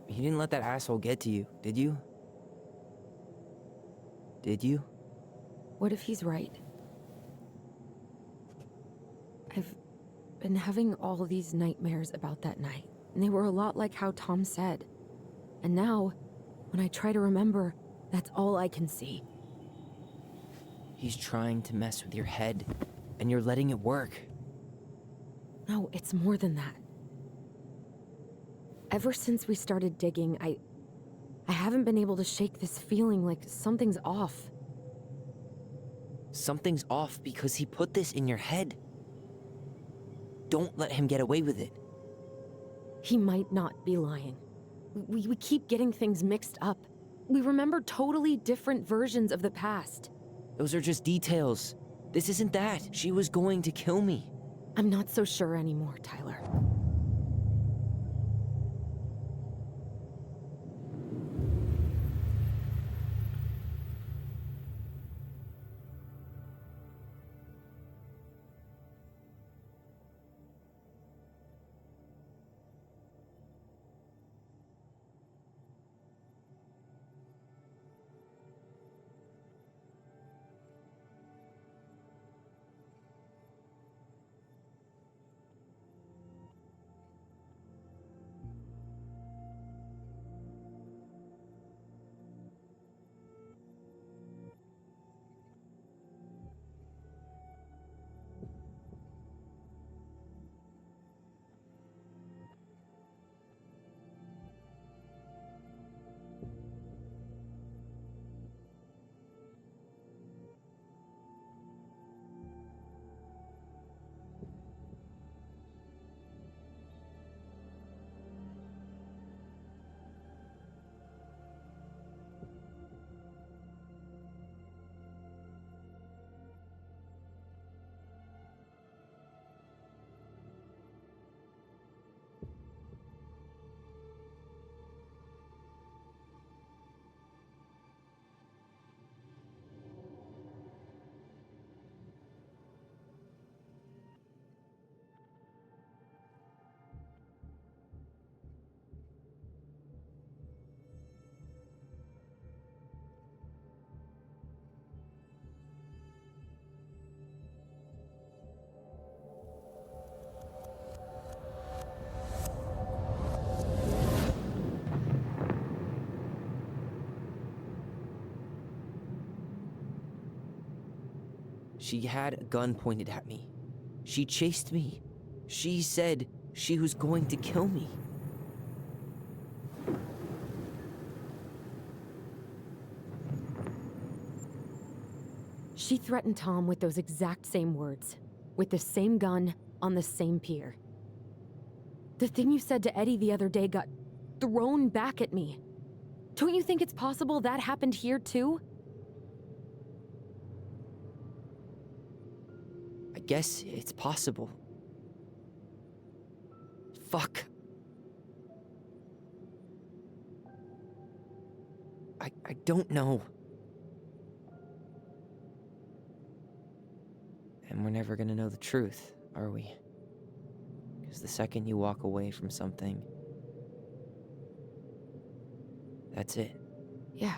You didn't let that asshole get to you, did you? Did you? What if he's right? I've been having all these nightmares about that night, and they were a lot like how Tom said. And now, when I try to remember, that's all I can see. He's trying to mess with your head, and you're letting it work. No, it's more than that. Ever since we started digging, I haven't been able to shake this feeling like something's off. Something's off because he put this in your head. Don't let him get away with it. He might not be lying. We keep getting things mixed up. We remember totally different versions of the past. Those are just details. This isn't that. She was going to kill me. I'm not so sure anymore, Tyler. She had a gun pointed at me. She chased me. She said she was going to kill me. She threatened Tom with those exact same words, with the same gun, on the same pier. The thing you said to Eddie the other day got thrown back at me. Don't you think it's possible that happened here too? I guess it's possible. Fuck. I don't know. And we're never gonna know the truth, are we? Because the second you walk away from something, that's it. Yeah.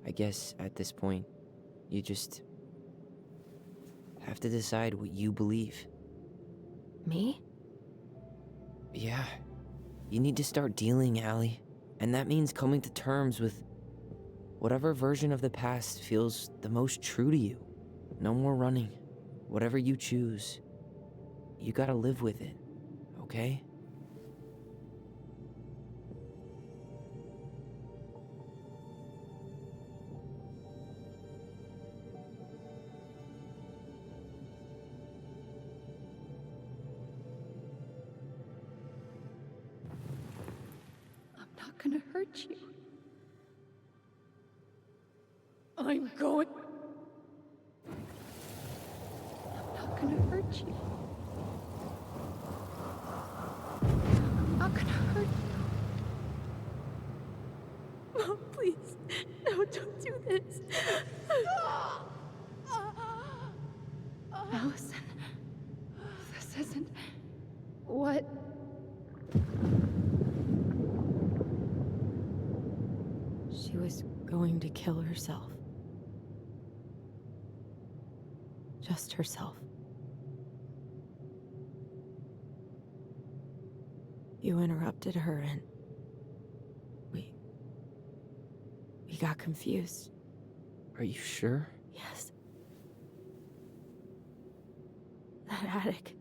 I guess at this point, you just have to decide what you believe. Me? Yeah. You need to start dealing, Allie. And that means coming to terms with whatever version of the past feels the most true to you. No more running. Whatever you choose, you gotta live with it, okay? I'm not gonna hurt you. I'm going. I'm not gonna hurt you. I'm not gonna hurt you. Mom, please. No, don't do this. Allison, this isn't what. She was going to kill herself. Just herself. You interrupted her and we got confused. Are you sure? Yes. That attic.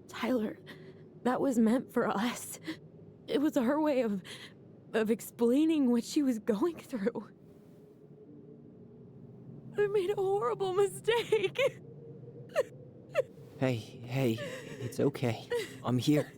Tyler, that was meant for us. It was her way of explaining what she was going through. I made a horrible mistake. Hey, it's okay. I'm here.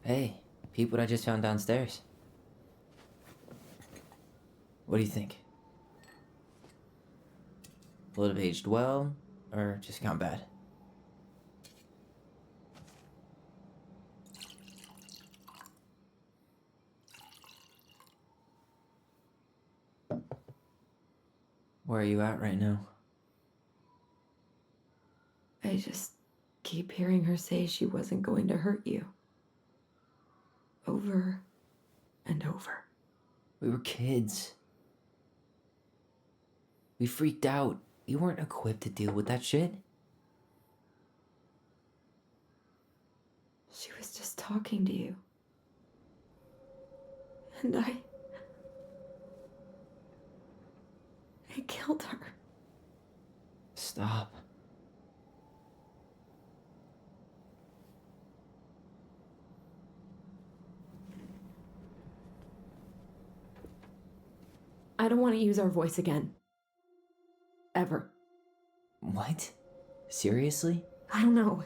Hey, peep what I just found downstairs. What do you think? Will it have aged well, or just gone bad? Where are you at right now? I just keep hearing her say she wasn't going to hurt you. Over and over. We were kids. We freaked out. You weren't equipped to deal with that shit. She was just talking to you. And I killed her. Stop. I don't want to use our voice again. Ever. What? Seriously? I don't know.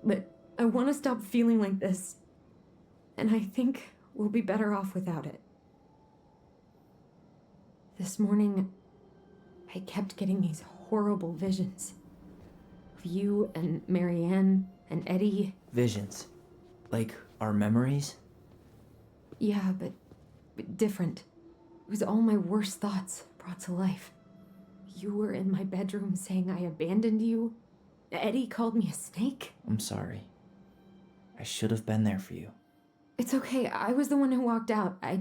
But I want to stop feeling like this. And I think we'll be better off without it. This morning, I kept getting these horrible visions. Of you and Marianne and Eddie. Visions. Like our memories? Yeah, but different. It was all my worst thoughts brought to life. You were in my bedroom saying I abandoned you. Eddie called me a snake. I'm sorry. I should have been there for you. It's okay. I was the one who walked out. I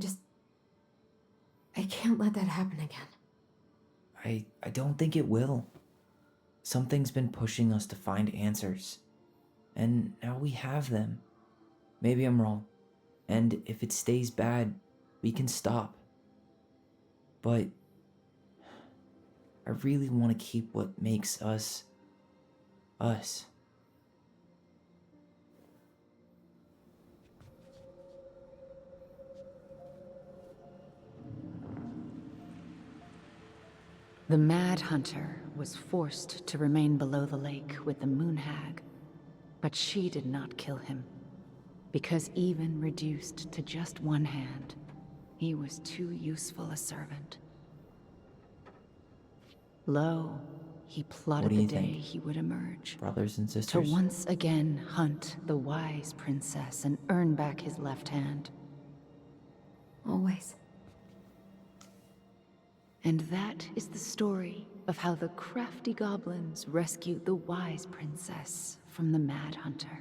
can't let that happen again. I don't think it will. Something's been pushing us to find answers. And now we have them. Maybe I'm wrong. And if it stays bad, we can stop. But I really want to keep what makes us us. The Mad Hunter was forced to remain below the lake with the Moon Hag, but she did not kill him, because even reduced to just one hand, he was too useful a servant. Lo, he plotted What do the you day think? he would emerge, Brothers and to sisters? once again hunt the wise princess and earn back his left hand. Always. And that is the story of how the crafty goblins rescued the wise princess from the Mad Hunter.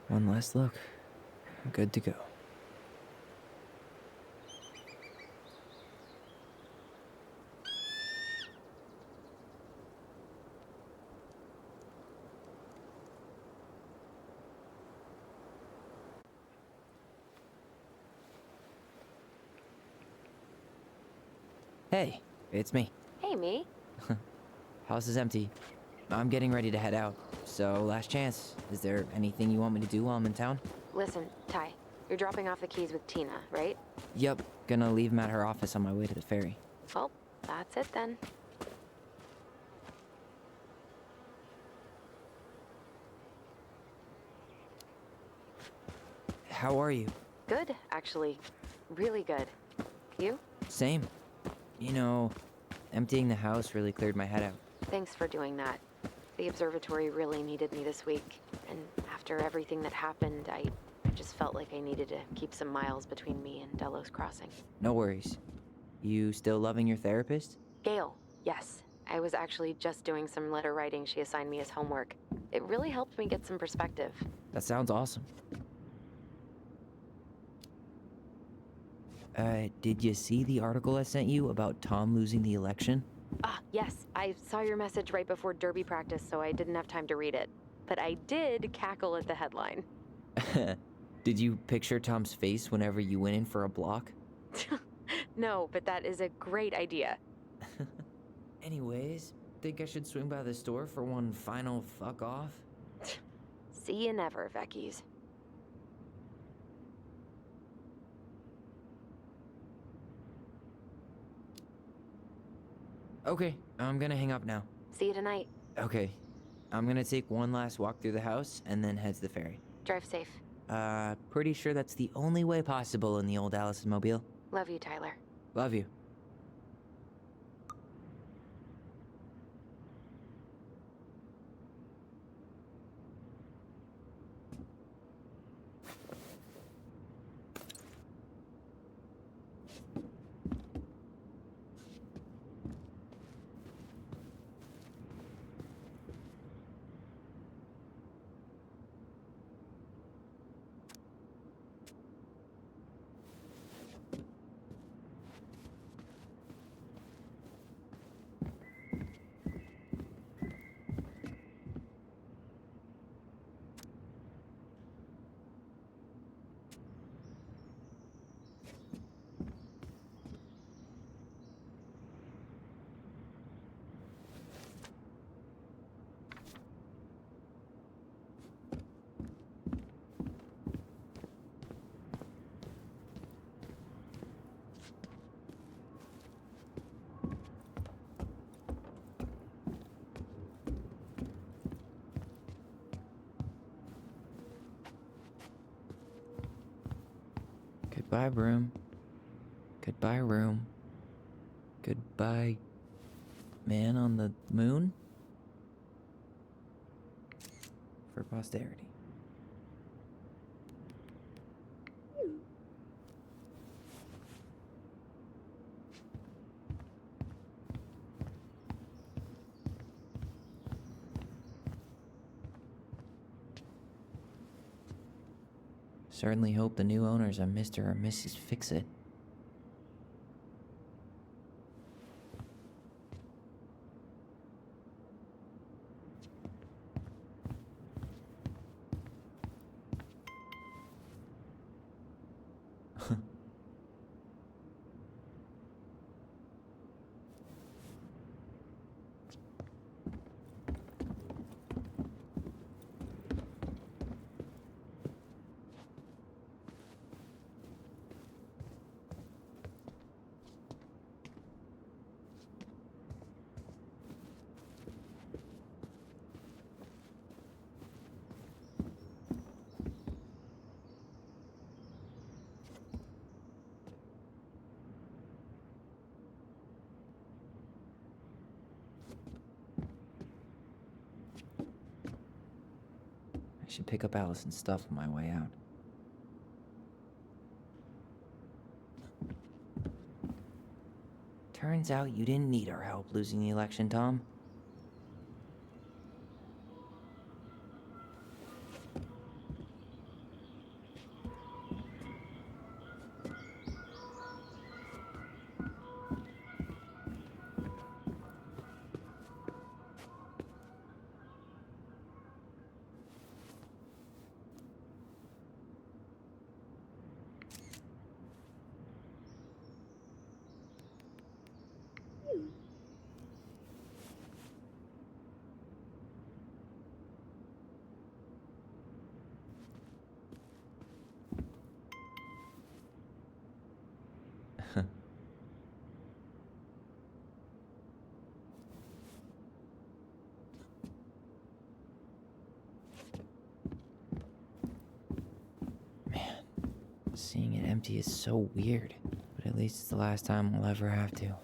One last look. Good to go. Hey, it's me. Hey, me. House is empty. I'm getting ready to head out. So, last chance. Is there anything you want me to do while I'm in town? Listen, Ty, you're dropping off the keys with Tina, right? Yup, gonna leave them at her office on my way to the ferry. Well, that's it then. How are you? Good, actually. Really good. You? Same. You know, emptying the house really cleared my head out. Thanks for doing that. The observatory really needed me this week, and after everything that happened, I just felt like I needed to keep some miles between me and Delos Crossing. No worries. You still loving your therapist? Gail, yes. I was actually just doing some letter writing she assigned me as homework. It really helped me get some perspective. That sounds awesome. Did you see the article I sent you about Tom losing the election? Ah, yes. I saw your message right before derby practice, so I didn't have time to read it. But I did cackle at the headline. Did you picture Tom's face whenever you went in for a block? No, but that is a great idea. Anyways, think I should swing by the store for one final fuck off? See you never, Vecchies. Okay, I'm gonna hang up now. See you tonight. Okay, I'm gonna take one last walk through the house and then head to the ferry. Drive safe. Pretty sure that's the only way possible in the old Allison mobile. Love you, Tyler. Love you. Goodbye, room. Goodbye, room. Goodbye, man on the moon? For posterity. Certainly hope the new owners are Mr. or Mrs. Fix-It. I should pick up Allison's stuff on my way out. Turns out you didn't need our help losing the election, Tom. Seeing it empty is so weird, but at least it's the last time we'll ever have to.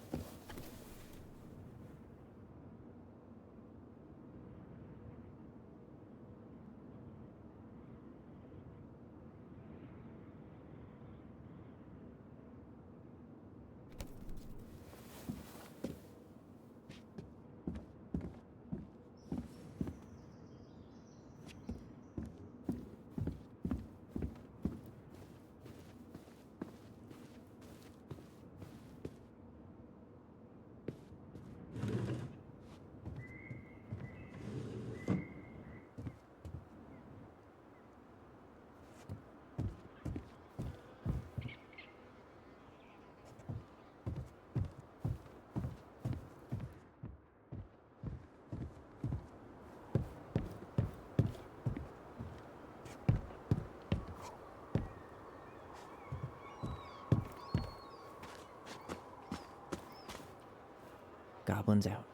Goblins out.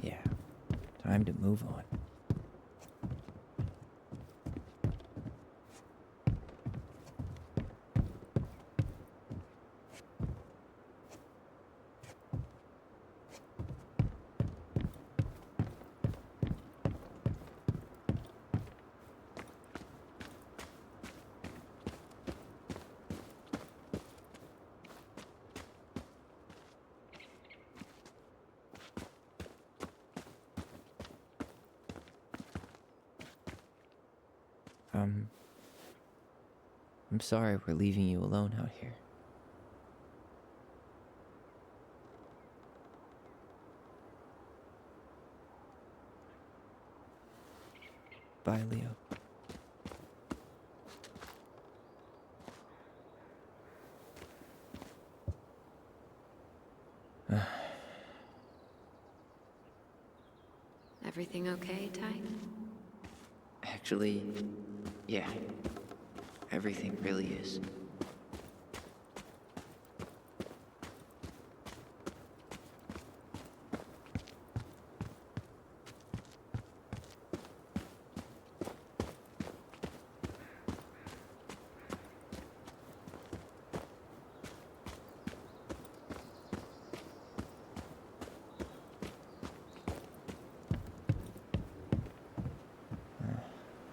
Yeah, time to move on. I'm sorry we're leaving you alone out here. Bye, Leo. Everything okay, Ty? Actually, yeah. Everything really is.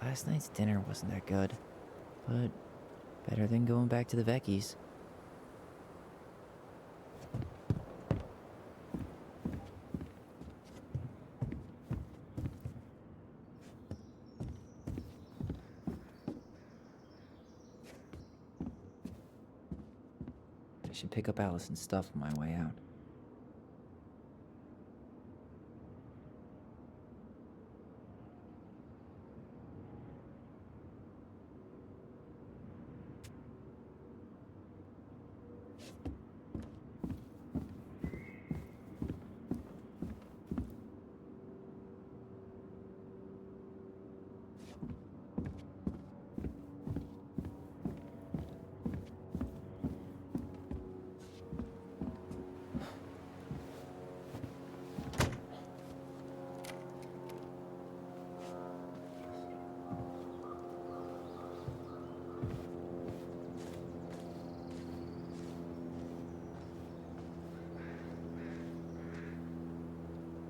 Last night's dinner wasn't that good, but better than going back to the Vecchies. I should pick up Allison's stuff on my way out.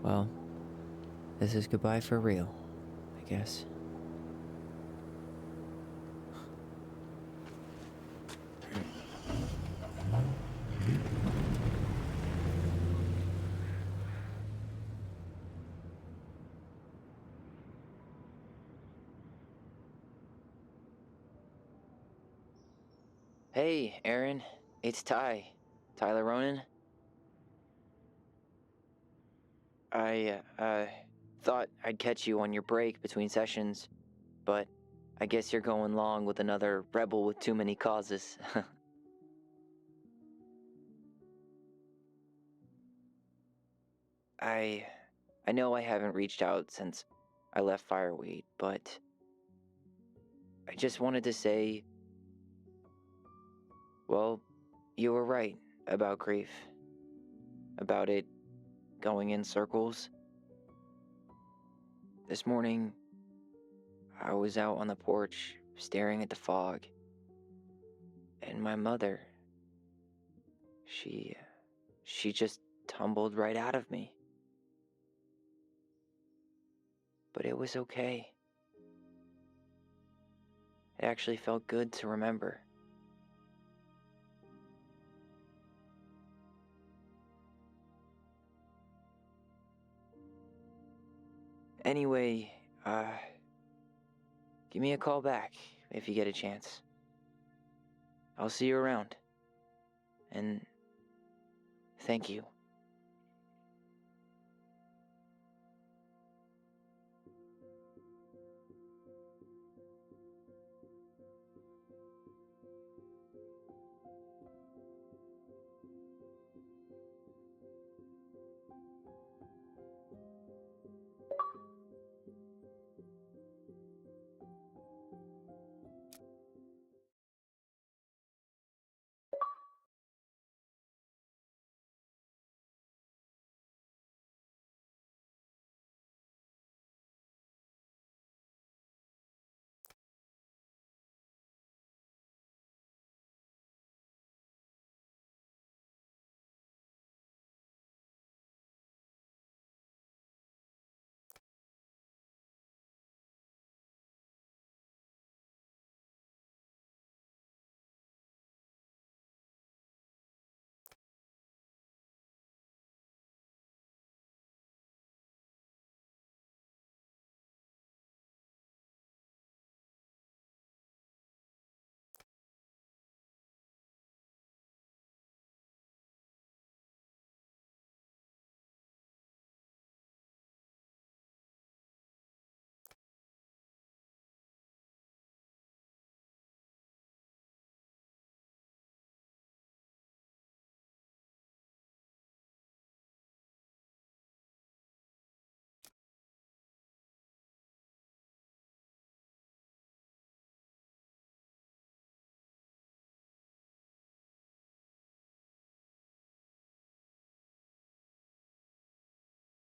Well, this is goodbye for real, I guess. Hey, Aaron. It's Ty. Tyler Ronan. I thought I'd catch you on your break between sessions, but I guess you're going long with another rebel with too many causes. I know I haven't reached out since I left Fireweed, but I just wanted to say, well, you were right about grief. About it going in circles. This morning, I was out on the porch staring at the fog, and my mother, she just tumbled right out of me. But it was okay. It actually felt good to remember. Anyway, give me a call back if you get a chance. I'll see you around. And thank you.